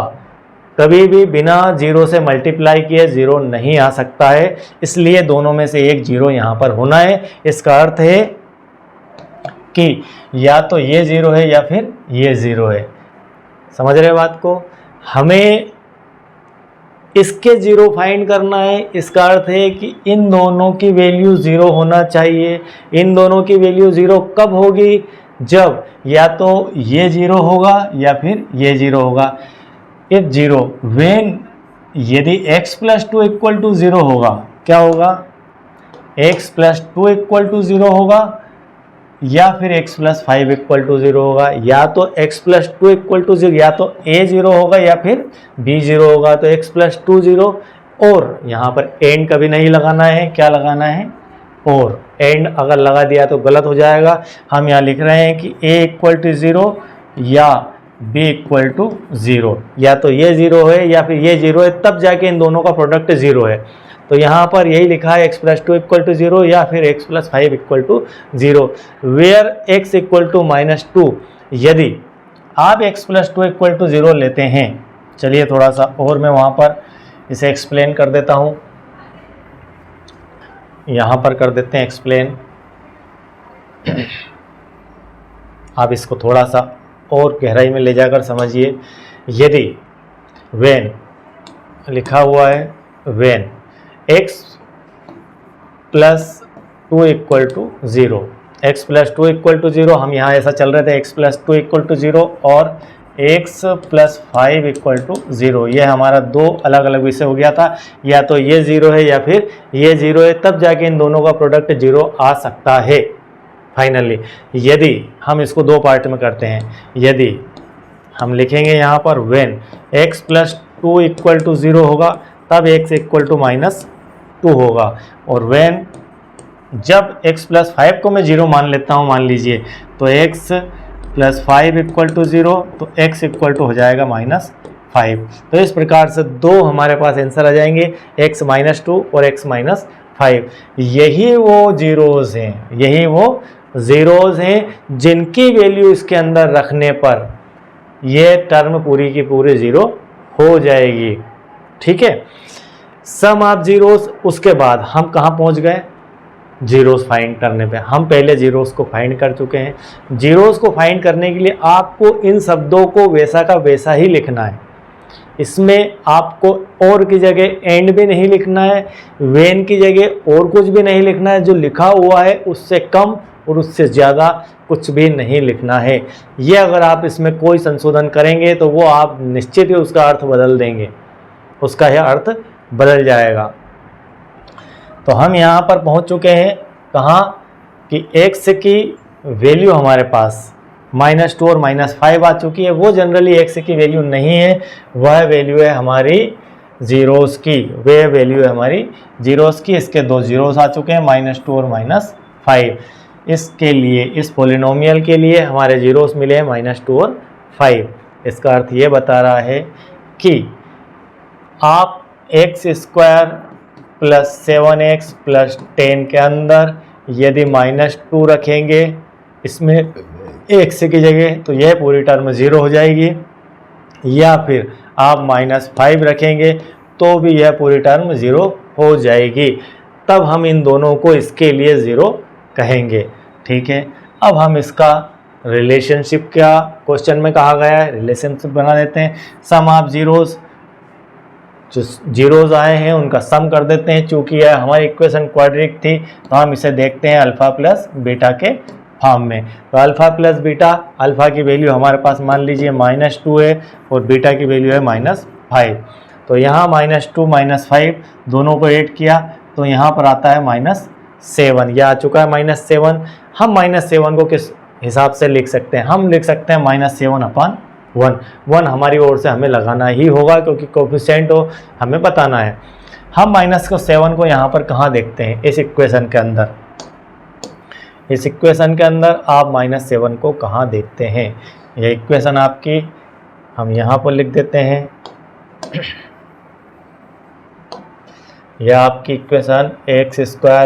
कभी भी बिना 0 से मल्टीप्लाई किए 0 नहीं आ सकता है, इसलिए दोनों में से एक 0 यहाँ पर होना है। इसका अर्थ है कि या तो ये 0 है या फिर ये 0 है। समझ रहे बात को? हमें इसके 0 फाइंड करना है। इसका अर्थ है कि इन दोनों की वैल्यू 0 होना चाहिए। इन दोनों की वैल्यू 0 कब होगी? जब या तो ये 0 होगा या फिर ये 0 होगा। इफ 0 व्हेन, यदि x प्लस 2 इक्वल टू 0 होगा, क्या होगा? x प्लस 2 इक्वल टू 0 होगा या फिर x प्लस 5 इक्वल टू 0 होगा। या तो x प्लस 2 इक्वल टू 0, या तो a 0 होगा या फिर b 0 होगा। तो x प्लस 2 0, और यहाँ पर एंड कभी नहीं लगाना है। क्या लगाना है? और एंड अगर लगा दिया तो गलत हो जाएगा। हम यहाँ लिख रहे हैं कि a इक्वल टू 0 या b इक्वल टू 0, या तो ये 0 है या फिर ये 0 है, तब जाके इन दोनों का प्रोडक्ट 0 है। तो यहाँ पर यही लिखा है x प्लस 2 इक्वल टू 0 या फिर x plus 5 equal to 0, where x equal to -2। यदि आप x प्लस 2 इक्वल टू 0 लेते हैं, चलिए थोड़ा सा और मैं वहाँ पर इसे एक्सप्लेन कर देता हूँ। यहाँ पर कर देते हैं एक्सप्लेन। आप इसको थोड़ा सा और गहराई में ले जाकर समझिए। यदि व्हेन लिखा हुआ है, when x plus 2 equal to 0, x plus 2 equal to 0, हम यहाँ ऐसा चल रहे थे x प्लस 2 इक्वल टू 0 और x प्लस 5 इक्वल टू 0। ये हमारा दो अलग अलग विषय हो गया था। या तो ये 0 है या फिर ये 0 है, तब जाके इन दोनों का प्रोडक्ट 0 आ सकता है फाइनली। यदि हम इसको दो पार्ट में करते हैं, यदि हम लिखेंगे यहाँ पर when x plus 2 equal to 0 होगा, तब x इक्वल टू -2 होगा। और व्हेन, जब x प्लस 5 को मैं 0 मान लेता हूँ, मान लीजिए, तो x प्लस 5 इक्वल टू 0, तो x इक्वल टू हो जाएगा -5। तो इस प्रकार से दो हमारे पास आंसर आ जाएंगे, x -2 और x -5। यही वो जीरोज़ हैं, यही वो ज़ीरोज़ हैं जिनकी वैल्यू इसके अंदर रखने पर ये टर्म पूरी की पूरी 0 हो जाएगी। ठीक है, सम ऑफ जीरोस। उसके बाद हम कहाँ पहुँच गए? जीरोस फाइंड करने पे। हम पहले जीरोस को फाइंड कर चुके हैं। जीरोस को फाइंड करने के लिए आपको इन शब्दों को वैसा का वैसा ही लिखना है। इसमें आपको और की जगह एंड भी नहीं लिखना है, वेन की जगह और कुछ भी नहीं लिखना है, जो लिखा हुआ है उससे कम और उससे ज़्यादा कुछ भी नहीं लिखना है। ये अगर आप इसमें कोई संशोधन करेंगे तो वो आप निश्चित ही उसका अर्थ बदल देंगे, उसका यह अर्थ बदल जाएगा। तो हम यहाँ पर पहुँच चुके हैं कहाँ कि x की वैल्यू हमारे पास -2 और -5 आ चुकी है। वो जनरली x की वैल्यू नहीं है, वह वैल्यू है हमारी जीरोस की, वह वैल्यू है हमारी जीरोस की। इसके दो जीरोस आ चुके हैं, -2 और -5। इसके लिए, इस पोलिनोमियल के लिए हमारे जीरोस मिले हैं -2 और 5। इसका अर्थ ये बता रहा है कि आप x² + 7x + 10 के अंदर यदि -2 रखेंगे इसमें x की जगह, तो यह पूरी टर्म 0 हो जाएगी, या फिर आप -5 रखेंगे तो भी यह पूरी टर्म 0 हो जाएगी। तब हम इन दोनों को इसके लिए 0 कहेंगे। ठीक है, अब हम इसका रिलेशनशिप, क्या क्वेश्चन में कहा गया है, रिलेशनशिप बना देते हैं। सम ऑफ जीरोस, जो जीरोस आए हैं उनका सम कर देते हैं। चूंकि यह हमारी इक्वेशन क्वाड्रिक थी तो हम इसे देखते हैं अल्फा प्लस बीटा के फॉर्म में। तो अल्फा प्लस बीटा, अल्फा की वैल्यू हमारे पास मान लीजिए -2 है और बीटा की वैल्यू है -5। तो यहाँ -2 -5 दोनों को ऐड किया तो यहाँ पर आता है -7। यह आ चुका है -7। हम -7 को किस हिसाब से लिख सकते हैं? हम लिख सकते हैं -7/1। 1 हमारी ओर से हमें लगाना ही होगा क्योंकि कोफिशिएंट हो हमें बताना है। हम -7 को यहाँ पर कहाँ देखते हैं? इस इक्वेशन के अंदर। इस इक्वेशन के अंदर आप -7 को कहाँ देखते हैं? यह इक्वेशन आपकी हम यहाँ पर लिख देते हैं। यह आपकी इक्वेशन x²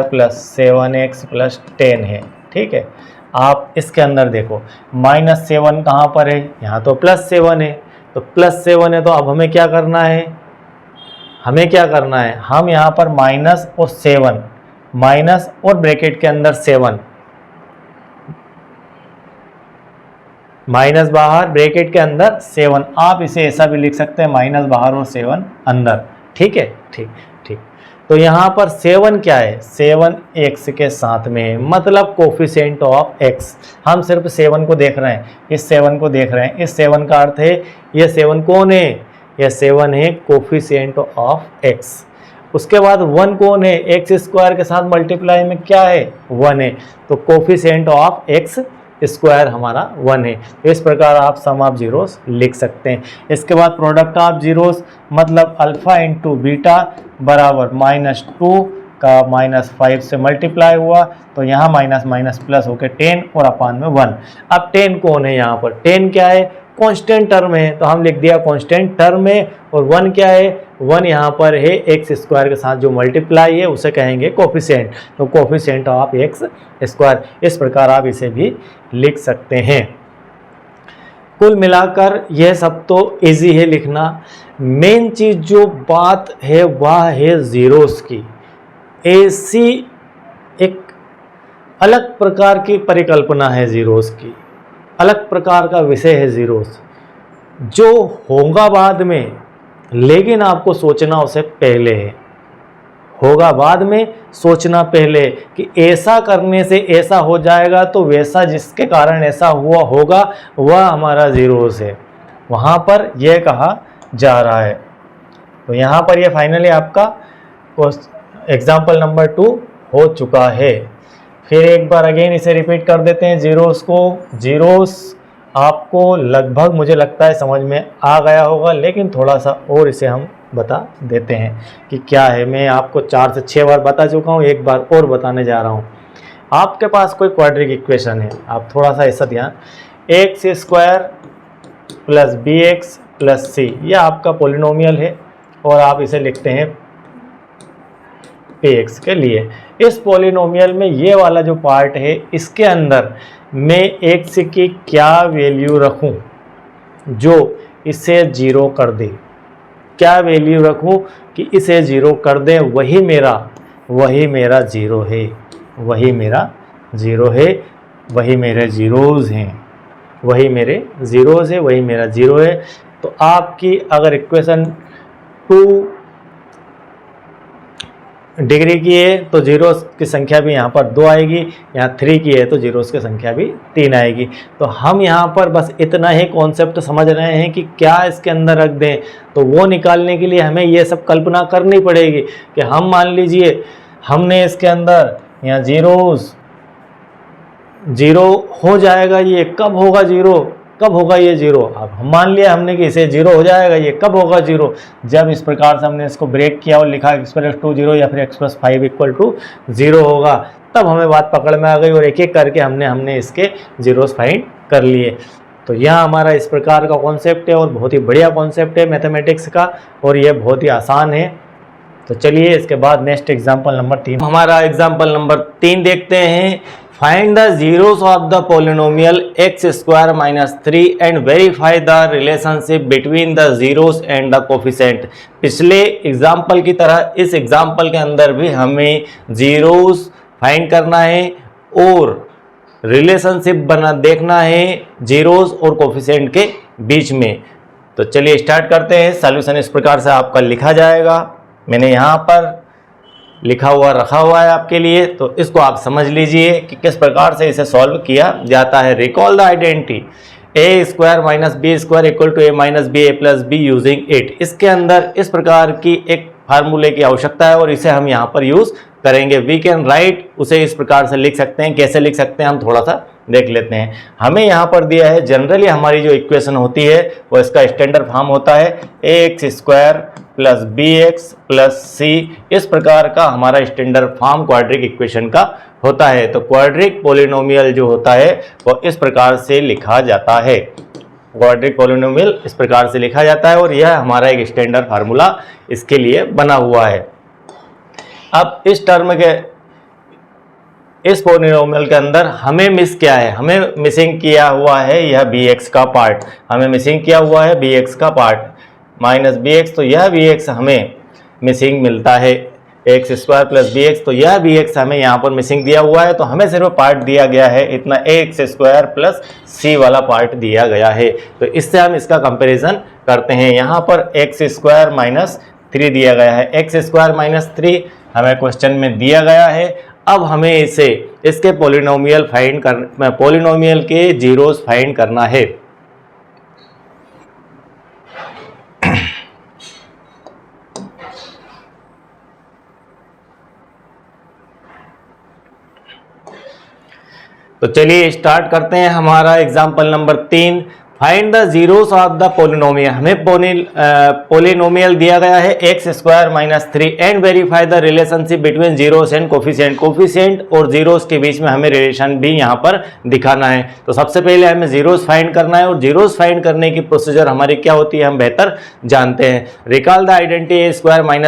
+ 7x + 10 है। ठीक है, आप इसके अंदर देखो -7 कहाँ पर है? यहाँ तो +7 है। तो +7 है तो अब हमें क्या करना है? हमें क्या करना है? हम यहाँ पर माइनस और 7, माइनस और ब्रैकेट के अंदर 7, माइनस बाहर ब्रैकेट के अंदर 7। आप इसे ऐसा भी लिख सकते हैं, माइनस बाहर और 7 अंदर। ठीक है, ठीक ठीक। तो यहाँ पर 7 क्या है? 7 x के साथ में है, मतलब कोफिशिएंट ऑफ x। हम सिर्फ 7 को देख रहे हैं, इस 7 को देख रहे हैं। इस 7 का अर्थ है, यह 7 कौन है? यह 7 है कोफिशिएंट ऑफ x। उसके बाद 1 कौन है? x² के साथ मल्टीप्लाई में क्या है? 1 है। तो कोफिशिएंट ऑफ x स्क्वायर हमारा 1 है। इस प्रकार आप सम ऑफ जीरोस लिख सकते हैं। इसके बाद प्रोडक्ट ऑफ जीरोस, मतलब अल्फा इंटू बीटा बराबर -2 का -5 से मल्टीप्लाई हुआ तो यहाँ माइनस माइनस प्लस होकर 10 और अपान में 1। अब 10 कौन है? यहाँ पर 10 क्या है? कांस्टेंट टर्म है, तो हम लिख दिया कांस्टेंट टर्म है। और 1 क्या है? 1 यहाँ पर है x² के साथ जो मल्टीप्लाई है उसे कहेंगे कोफिशिएंट। तो कोफिशिएंट ऑफ x²। इस प्रकार आप इसे भी लिख सकते हैं। कुल मिलाकर यह सब तो इजी है लिखना। मेन चीज जो बात है वह है जीरोस की। ऐसी एक अलग प्रकार की परिकल्पना है जीरोस की, अलग प्रकार का विषय है जीरोस, जो होगा बाद में, लेकिन आपको सोचना उसे पहले है। होगा बाद में, सोचना पहले कि ऐसा करने से ऐसा हो जाएगा, तो वैसा जिसके कारण ऐसा हुआ होगा वह हमारा जीरोस है, वहाँ पर यह कहा जा रहा है। तो यहाँ पर यह फाइनली आपका एग्जाम्पल नंबर 2 हो चुका है। फिर एक बार अगेन इसे रिपीट कर देते हैं जीरोस को। जीरोस आपको लगभग मुझे लगता है समझ में आ गया होगा, लेकिन थोड़ा सा और इसे हम बता देते हैं कि क्या है। मैं आपको 4 से 6 बार बता चुका हूँ, एक बार और बताने जा रहा हूँ। आपके पास कोई क्वाड्रिक इक्वेशन है, आप थोड़ा सा ऐसा ध्यान, x² + bx + c, यह आपका पोलिनोमियल है और आप इसे लिखते हैं px के लिए। इस पोलिनोमियल में ये वाला जो पार्ट है, इसके अंदर मैं x की क्या वैल्यू रखूं जो इसे 0 कर दे? क्या वैल्यू रखूं कि इसे 0 कर दे? वही मेरा 0 है, वही मेरा 0 है, वही मेरे जीरोज हैं, वही मेरे जीरोज है, वही मेरा 0 है। तो आपकी अगर इक्वेशन 2 डिग्री की है तो जीरोस की संख्या भी यहाँ पर 2 आएगी, यहाँ 3 की है तो जीरोस की संख्या भी 3 आएगी। तो हम यहाँ पर बस इतना ही कॉन्सेप्ट समझ रहे हैं कि क्या इसके अंदर रख दें, तो वो निकालने के लिए हमें ये सब कल्पना करनी पड़ेगी कि हम मान लीजिए हमने इसके अंदर यहाँ जीरो हो जाएगा, ये कब होगा जीरो, कब होगा ये जीरो। अब हम मान लिया हमने कि इसे जीरो हो जाएगा, ये कब होगा जीरो, जब इस प्रकार से हमने इसको ब्रेक किया और लिखा x+2 0 या फिर x+5 = 0 होगा, तब हमें बात पकड़ में आ गई और एक एक करके हमने इसके जीरोस फाइंड कर लिए। तो यह हमारा इस प्रकार का कॉन्सेप्ट है और बहुत ही बढ़िया कॉन्सेप्ट है मैथमेटिक्स का, और यह बहुत ही आसान है। तो चलिए इसके बाद नेक्स्ट एग्जाम्पल नंबर 3, हमारा एग्जाम्पल नंबर 3 देखते हैं। Find the zeros of the polynomial x² - 3 and verify the relationship between the zeros and the coefficient. पिछले एग्जाम्पल की तरह इस एग्जाम्पल के अंदर भी हमें जीरोस फाइंड करना है और रिलेशनशिप देखना है जीरोस और कोफिशिएंट के बीच में। तो चलिए स्टार्ट करते हैं। सॉल्यूशन इस प्रकार से आपका लिखा जाएगा, मैंने यहाँ पर लिखा हुआ रखा हुआ है आपके लिए, तो इसको आप समझ लीजिए कि किस प्रकार से इसे सॉल्व किया जाता है। Recall the identity a² - b² = a - b a + b using it. इसके अंदर इस प्रकार की एक फार्मूले की आवश्यकता है और इसे हम यहाँ पर यूज करेंगे। वी कैन राइट, उसे इस प्रकार से लिख सकते हैं। कैसे लिख सकते हैं हम थोड़ा सा देख लेते हैं। हमें यहाँ पर दिया है, जनरली हमारी जो इक्वेशन होती है वो इसका स्टैंडर्ड फॉर्म होता है ax² + bx + c। इस प्रकार का हमारा स्टैंडर्ड फॉर्म क्वाड्रिक इक्वेशन का होता है। तो क्वाड्रिक पोलिनोमियल जो होता है वो इस प्रकार से लिखा जाता है, क्वाड्रिक पोलिनोमियल इस प्रकार से लिखा जाता है और यह हमारा एक स्टैंडर्ड फार्मूला इसके लिए बना हुआ है। अब इस टर्म के इस पोलिनोमियल के अंदर हमें मिस क्या है, हमें मिसिंग किया हुआ है यह bx का पार्ट, हमें मिसिंग किया हुआ है bx का पार्ट -bx। तो यह bx हमें मिसिंग मिलता है, x² + bx। तो यह bx हमें यहाँ पर मिसिंग दिया हुआ है, तो हमें सिर्फ पार्ट दिया गया है इतना ax² + c वाला पार्ट दिया गया है। तो इससे हम इसका कंपैरिजन करते हैं। यहाँ पर x² - 3 दिया गया है, x² - 3 हमें क्वेश्चन में दिया गया है। अब हमें इसे इसके पोलिनोमियल के जीरोस फाइंड करना है। तो चलिए स्टार्ट करते हैं हमारा example number 3। Find the zeros of the polynomial. हमें पोलिनोमियल दिया गया है x² - 3 and verify the relationship between zeros and coefficient. Coefficient और जीरोस के बीच में हमें रिलेशन भी यहाँ पर दिखाना है। तो सबसे पहले हमें जीरोस फाइंड करना है और जीरोस फाइंड करने की प्रोसीजर हमारी क्या होती है हम बेहतर जानते हैं। Recall the identity a²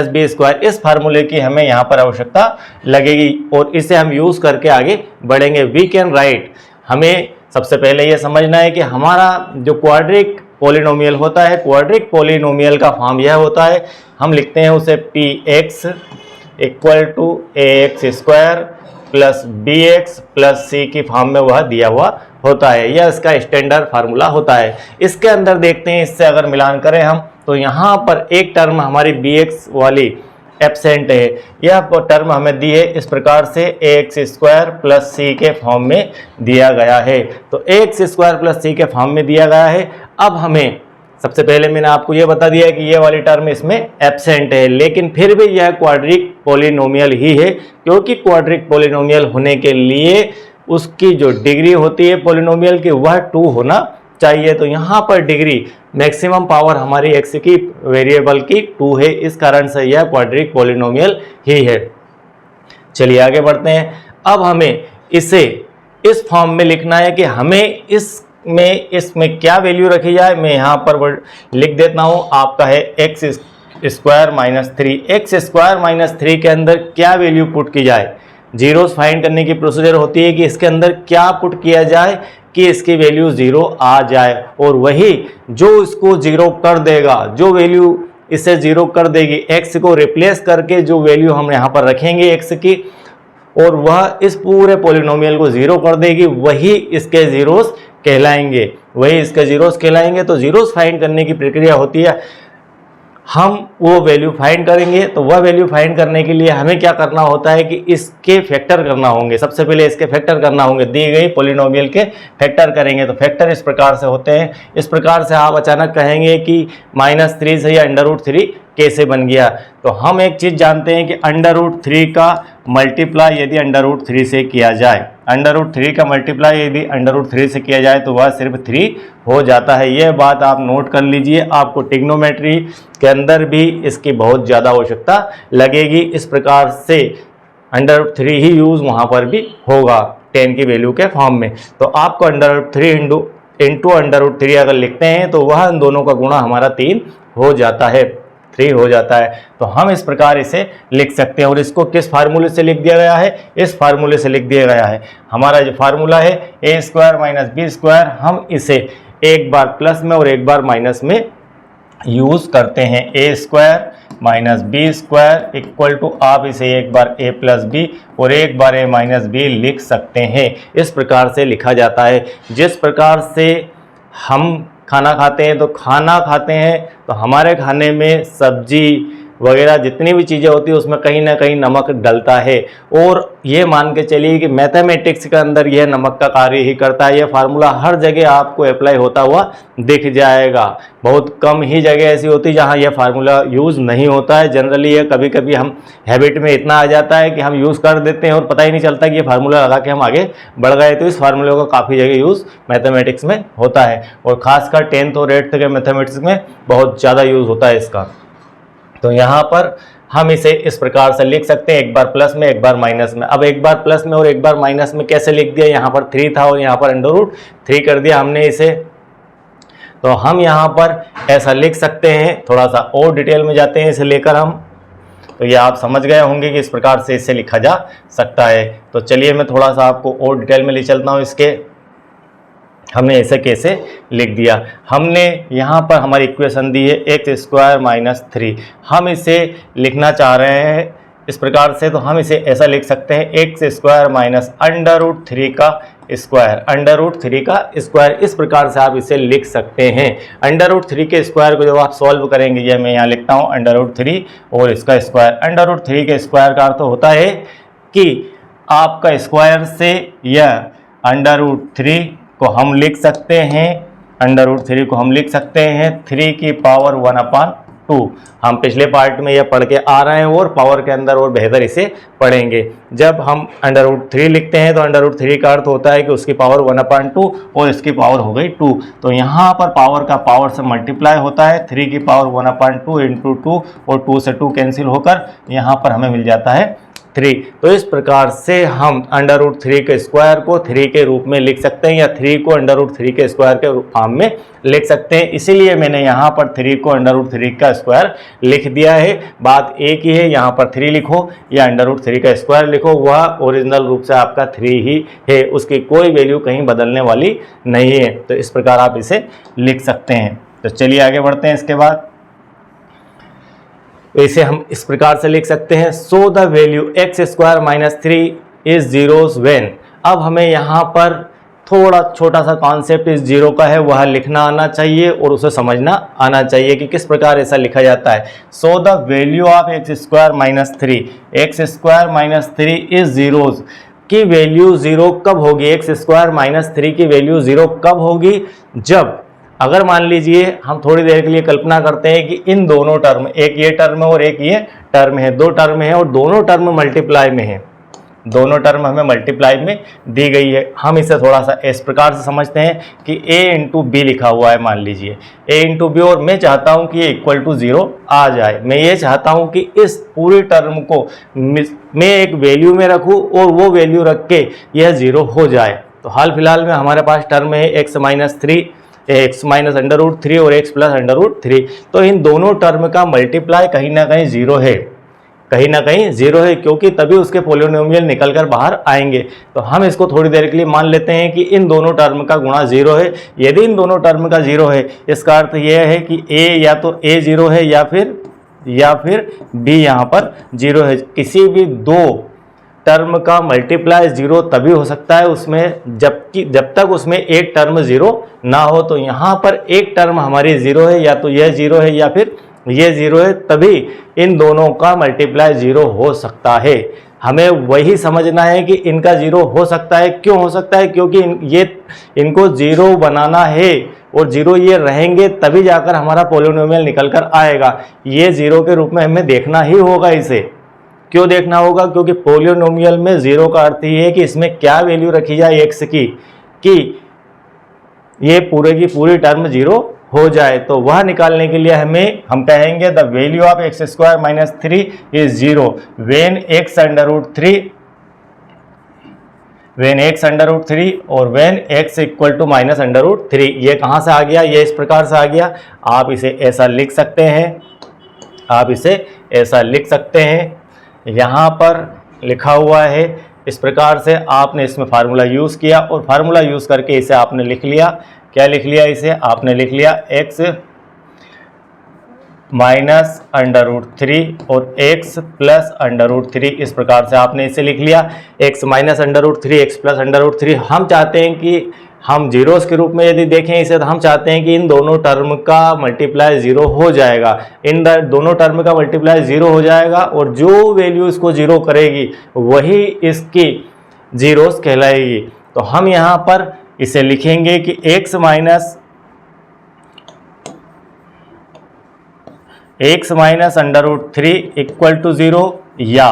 - b²। इस फार्मूले की हमें यहाँ पर आवश्यकता लगेगी और इसे हम यूज करके आगे बढ़ेंगे। वी कैन राइट, हमें सबसे पहले ये समझना है कि हमारा जो क्वाड्रिक पोलिनोमियल होता है, क्वाड्रिक पोलिनोमियल का फॉर्म यह होता है, हम लिखते हैं उसे px = ax² + bx + c की फॉर्म में वह दिया हुआ होता है। यह इसका स्टैंडर्ड फार्मूला होता है। इसके अंदर देखते हैं, इससे अगर मिलान करें हम तो यहाँ पर एक टर्म हमारी bx वाली एब्सेंट है। यह टर्म हमें दी है इस प्रकार से ax² + c के फॉर्म में दिया गया है। तो ax² + c के फॉर्म में दिया गया है। अब हमें सबसे पहले मैंने आपको यह बता दिया है कि यह वाली टर्म इसमें एब्सेंट है, लेकिन फिर भी यह क्वाड्रिक पोलिनोमियल ही है, क्योंकि क्वाड्रिक पोलिनोमियल होने के लिए उसकी जो डिग्री होती है पोलिनोमियल की वह 2 होना चाहिए। तो यहाँ पर डिग्री मैक्सिमम पावर हमारी x की वेरिएबल की 2 है, इस कारण से यह क्वाड्रिक पोलिनोमियल ही है। चलिए आगे बढ़ते हैं। अब हमें इसे इस फॉर्म में लिखना है कि हमें इसमें क्या वैल्यू रखी जाए। मैं यहाँ पर लिख देता हूँ, आपका है x² - 3। x² - 3 के अंदर क्या वैल्यू पुट की जाए। जीरोस फाइंड करने की प्रोसीजर होती है कि इसके अंदर क्या पुट किया जाए कि इसकी वैल्यू 0 आ जाए, और वही जो इसको 0 कर देगा, जो वैल्यू इसे 0 कर देगी, x को रिप्लेस करके जो वैल्यू हम यहाँ पर रखेंगे x की, और वह इस पूरे पोलिनोमियल को 0 कर देगी, वही इसके जीरोस कहलाएंगे, वही इसके जीरोस कहलाएंगे। तो जीरोस फाइंड करने की प्रक्रिया होती है, हम वो वैल्यू फाइंड करेंगे। तो वह वैल्यू फाइंड करने के लिए हमें क्या करना होता है कि इसके फैक्टर करना होंगे। सबसे पहले इसके फैक्टर करना होंगे, दी गई पॉलिनोमियल के फैक्टर करेंगे। तो फैक्टर इस प्रकार से होते हैं। इस प्रकार से आप अचानक कहेंगे कि -3 से या √3 कैसे बन गया। तो हम एक चीज़ जानते हैं कि √3 का मल्टीप्लाई यदि √3 से किया जाए, √3 का मल्टीप्लाई यदि √3 से किया जाए तो वह सिर्फ 3 हो जाता है। यह बात आप नोट कर लीजिए, आपको ट्रिग्नोमेट्री के अंदर भी इसकी बहुत ज़्यादा आवश्यकता लगेगी। इस प्रकार से √3 ही यूज़ वहाँ पर भी होगा 10 की वैल्यू के फॉर्म में। तो आपको √3 इंटू √3 अगर लिखते हैं तो वह इन दोनों का गुणा हमारा 3 हो जाता है, 3 हो जाता है। तो हम इस प्रकार इसे लिख सकते हैं। और इसको किस फार्मूले से लिख दिया गया है? इस फार्मूले से लिख दिया गया है। हमारा जो फार्मूला है a² - b², हम इसे एक बार प्लस में और एक बार माइनस में यूज़ करते हैं। a² - b² इक्वल टू, आप इसे एक बार a + b और एक बार a - b लिख सकते हैं। इस प्रकार से लिखा जाता है। जिस प्रकार से हम खाना खाते हैं, तो हमारे खाने में सब्जी वगैरह जितनी भी चीज़ें होती है उसमें कहीं ना कहीं नमक डलता है। और ये मान के चलिए कि मैथमेटिक्स के अंदर यह नमक का कार्य ही करता है। यह फार्मूला हर जगह आपको अप्लाई होता हुआ दिख जाएगा। बहुत कम ही जगह ऐसी होती है जहाँ यह फार्मूला यूज़ नहीं होता है। जनरली ये कभी कभी हम हैबिट में इतना आ जाता है कि हम यूज़ कर देते हैं और पता ही नहीं चलता कि ये फार्मूला लगा के हम आगे बढ़ गए। तो इस फार्मूले का काफ़ी जगह यूज़ मैथमेटिक्स में होता है और ख़ासकर 10th और 8th के मैथमेटिक्स में बहुत ज़्यादा यूज़ होता है इसका। तो यहाँ पर हम इसे इस प्रकार से लिख सकते हैं, एक बार प्लस में एक बार माइनस में। अब एक बार प्लस में और एक बार माइनस में कैसे लिख दिया? यहाँ पर 3 था और यहाँ पर √3 कर दिया हमने इसे। तो हम यहाँ पर ऐसा लिख सकते हैं। थोड़ा सा और डिटेल में जाते हैं इसे लेकर हम। तो ये आप समझ गए होंगे कि इस प्रकार से इसे लिखा जा सकता है। तो चलिए मैं थोड़ा सा आपको और डिटेल में ले चलता हूँ इसके। हमने इसे कैसे लिख दिया? हमने यहाँ पर हमारी इक्वेशन दी है x² - 3। हम इसे लिखना चाह रहे हैं इस प्रकार से। तो हम इसे ऐसा लिख सकते हैं x² - √3 का स्क्वायर, √3 का स्क्वायर। इस प्रकार से आप इसे लिख सकते हैं। √3 के स्क्वायर को जब आप सॉल्व करेंगे, ये मैं यहाँ लिखता हूँ √3 और इसका स्क्वायर। √3 के स्क्वायर का अर्थ होता है कि आपका स्क्वायर से यह √3 को हम लिख सकते हैं, √3 को हम लिख सकते हैं 3 की पावर 1/2। हम पिछले पार्ट में यह पढ़ के आ रहे हैं और पावर के अंदर और बेहतर इसे पढ़ेंगे। जब हम √3 लिखते हैं तो √3 का अर्थ होता है कि उसकी पावर 1/2 और इसकी पावर हो गई 2। तो यहाँ पर पावर का पावर से मल्टीप्लाई होता है। 3 की पावर 1/2 इंटू 2 और 2 से 2 कैंसिल होकर यहाँ पर हमें मिल जाता है 3। तो इस प्रकार से हम √3 के स्क्वायर को 3 के रूप में लिख सकते हैं या 3 को √3 के स्क्वायर के फॉर्म में लिख सकते हैं। इसीलिए मैंने यहाँ पर 3 को √3 का स्क्वायर लिख दिया है। बात एक ही है, यहाँ पर 3 लिखो या √3 का स्क्वायर लिखो, वह ओरिजिनल रूप से आपका 3 ही है। उसकी कोई वैल्यू कहीं बदलने वाली नहीं है। तो इस प्रकार आप इसे लिख सकते हैं। तो चलिए आगे बढ़ते हैं। इसके बाद इसे हम इस प्रकार से लिख सकते हैं, so the value x² - 3 is zeros when. अब हमें यहाँ पर थोड़ा छोटा सा कॉन्सेप्ट इस जीरो का है, वह लिखना आना चाहिए और उसे समझना आना चाहिए कि किस प्रकार ऐसा लिखा जाता है। So the value of x² - 3 is zeros की वैल्यू जीरो कब होगी? x² - 3 की वैल्यू जीरो कब होगी? जब, अगर मान लीजिए हम थोड़ी देर के लिए कल्पना करते हैं कि इन दोनों टर्म, एक ये टर्म है और एक ये टर्म है, दो टर्म है और दोनों टर्म मल्टीप्लाई में है, दोनों टर्म हमें मल्टीप्लाई में दी गई है। हम इसे थोड़ा सा इस प्रकार से समझते हैं कि a इंटू बी लिखा हुआ है, मान लीजिए a इंटू बी, और मैं चाहता हूं कि ये इक्वल टू 0 आ जाए। मैं ये चाहता हूं कि इस पूरी टर्म को मैं एक वैल्यू में रखूं और वो वैल्यू रख के यह 0 हो जाए। तो हाल फिलहाल में हमारे पास टर्म है x -√3 और x +√3। तो इन दोनों टर्म का मल्टीप्लाई कहीं ना कहीं 0 है, कहीं ना कहीं 0 है, क्योंकि तभी उसके पॉलिनोमियल निकल कर बाहर आएंगे। तो हम इसको थोड़ी देर के लिए मान लेते हैं कि इन दोनों टर्म का गुणा 0 है। यदि इन दोनों टर्म का 0 है, इसका अर्थ यह है कि a या तो a 0 है या फिर b यहाँ पर 0 है। किसी भी दो टर्म का मल्टीप्लाई जीरो तभी हो सकता है उसमें जब तक उसमें एक टर्म जीरो ना हो। तो यहाँ पर एक टर्म हमारी जीरो है, या तो यह जीरो है या फिर ये जीरो है, तभी इन दोनों का मल्टीप्लाई जीरो हो सकता है। हमें वही समझना है कि इनका जीरो हो सकता है। क्यों हो सकता है? क्योंकि इनको जीरो बनाना है और जीरो ये रहेंगे तभी जाकर हमारा पॉलिनोमियल निकल कर आएगा। ये जीरो के रूप में हमें देखना ही होगा। इसे क्यों देखना होगा? क्योंकि पॉलिनोमियल में जीरो का अर्थ ये है कि इसमें क्या वैल्यू रखी जाए एक्स की, कि ये पूरे की पूरी टर्म जीरो हो जाए। तो वह निकालने के लिए हम कहेंगे the value of X square minus 3 is zero when X under root 3 और when X equal to minus under root 3। ये कहाँ से आ गया? ये इस प्रकार से आ गया। आप इसे ऐसा लिख सकते हैं, यहाँ पर लिखा हुआ है इस प्रकार से। आपने इसमें फार्मूला यूज़ किया और फार्मूला यूज़ करके इसे आपने लिख लिया। क्या लिख लिया? इसे आपने लिख लिया एक्स माइनस अंडर रूट 3 और एक्स प्लस अंडर रूट 3। इस प्रकार से आपने इसे लिख लिया X minus under root 3 X plus under root 3। हम चाहते हैं कि हम जीरोस के रूप में यदि देखें इसे, तो हम चाहते हैं कि इन दोनों टर्म का मल्टीप्लाई जीरो हो जाएगा। इन दोनों टर्म का मल्टीप्लाई जीरो हो जाएगा और जो वैल्यू इसको जीरो करेगी वही इसकी जीरोस कहलाएगी। तो हम यहाँ पर इसे लिखेंगे कि X minus under root 3 equal to zero, या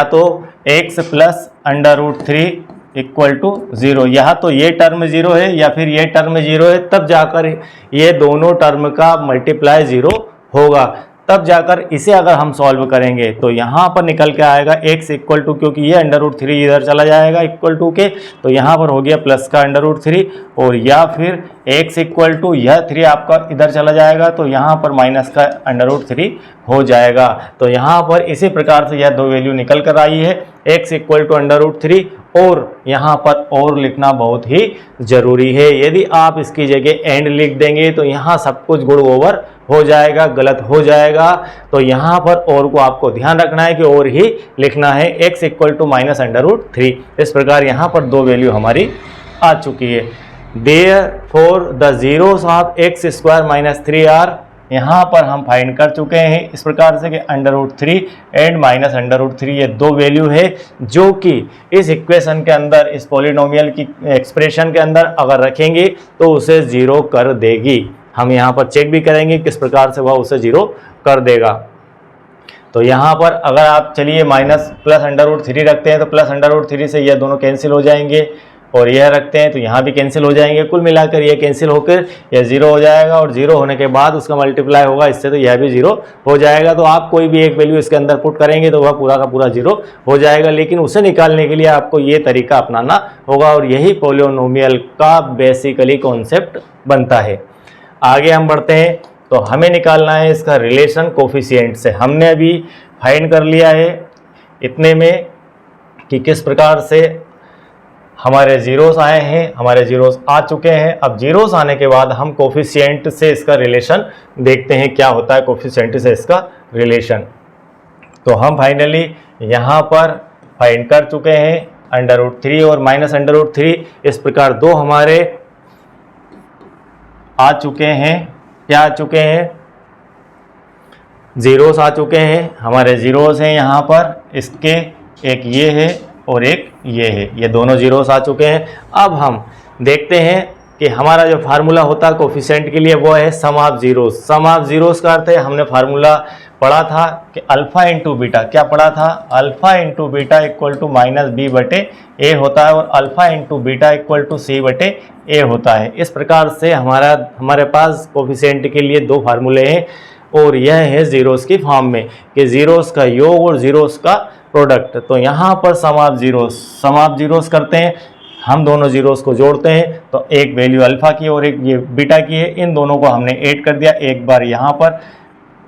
तो X plus under root 3 equal to zero. यहाँ तो ये टर्म जीरो है या फिर ये टर्म जीरो है, तब जाकर ये दोनों टर्म का मल्टीप्लाई जीरो होगा। तब जाकर इसे अगर हम सॉल्व करेंगे तो यहाँ पर निकल के आएगा x इक्वल टू, क्योंकि ये अंडर रूट 3 इधर चला जाएगा इक्वल टू के, तो यहाँ पर हो गया प्लस का अंडर रूट 3, और या फिर x इक्वल टू यह 3 आपका इधर चला जाएगा तो यहाँ पर माइनस का अंडर रूट 3 हो जाएगा। तो यहाँ पर इसी प्रकार से यह दो वैल्यू निकल कर आई है, x equal to under root 3, और यहाँ पर और लिखना बहुत ही ज़रूरी है। यदि आप इसकी जगह एंड लिख देंगे तो यहाँ सब कुछ गुण ओवर हो जाएगा, गलत हो जाएगा। तो यहाँ पर और को आपको ध्यान रखना है कि और ही लिखना है, x equal to minus under root 3। इस प्रकार यहाँ पर दो वैल्यू हमारी आ चुकी है। Therefore the zeros of X square minus 3 are, यहाँ पर हम फाइंड कर चुके हैं इस प्रकार से कि under root 3 and minus under root 3 ये दो वैल्यू है जो कि इस इक्वेशन के अंदर, इस पॉलिनोमियल की एक्सप्रेशन के अंदर अगर रखेंगे तो उसे जीरो कर देगी। हम यहाँ पर चेक भी करेंगे किस प्रकार से वह उसे जीरो कर देगा। तो यहाँ पर अगर आप चलिए माइनस प्लस अंडर रूट 3 रखते हैं तो प्लस अंडर रूट 3 से यह दोनों कैंसिल हो जाएंगे, और यह रखते हैं तो यहाँ भी कैंसिल हो जाएंगे। कुल मिलाकर यह कैंसिल होकर यह जीरो हो जाएगा, और जीरो होने के बाद उसका मल्टीप्लाई होगा इससे, तो यह भी जीरो हो जाएगा। तो आप कोई भी एक वैल्यू इसके अंदर पुट करेंगे तो वह पूरा का पूरा जीरो हो जाएगा। लेकिन उसे निकालने के लिए आपको ये तरीका अपनाना होगा, और यही पॉलिनोमियल का बेसिकली कॉन्सेप्ट बनता है। आगे हम बढ़ते हैं तो हमें निकालना है इसका रिलेशन कोफिशिएंट से। हमने अभी फाइंड कर लिया है इतने में कि किस प्रकार से हमारे जीरोस आए हैं, हमारे जीरोस आ चुके हैं। अब जीरोस आने के बाद हम कोफिशिएंट से इसका रिलेशन देखते हैं क्या होता है कोफिशिएंट से इसका रिलेशन। तो हम फाइनली यहाँ पर फाइंड कर चुके हैं अंडर रूट 3 और माइनस अंडर रूट 3। इस प्रकार दो हमारे आ चुके हैं। क्या आ चुके हैं? जीरोस आ चुके हैं। हमारे जीरोस हैं यहाँ पर, इसके एक ये है और एक ये है, ये दोनों जीरोस आ चुके हैं। अब हम देखते हैं कि हमारा जो फार्मूला होता है कोफिशिएंट के लिए वो है sum of zeros. Sum of zeros का अर्थ है, हमने फार्मूला पढ़ा था कि अल्फा इंटू बीटा, क्या पढ़ा था? Alpha into beta equal to minus B बटे ए होता है, और alpha into beta equal to c बटे ए होता है। इस प्रकार से हमारे पास कोफिशिएंट के लिए दो फार्मूले हैं, और यह है जीरोस की फॉर्म में कि जीरोस का योग और जीरोस का प्रोडक्ट। तो यहाँ पर सम ऑफ जीरोस करते हैं, हम दोनों जीरोस को जोड़ते हैं तो एक वैल्यू अल्फा की और एक ये बीटा की है। इन दोनों को हमने ऐड कर दिया, एक बार यहाँ पर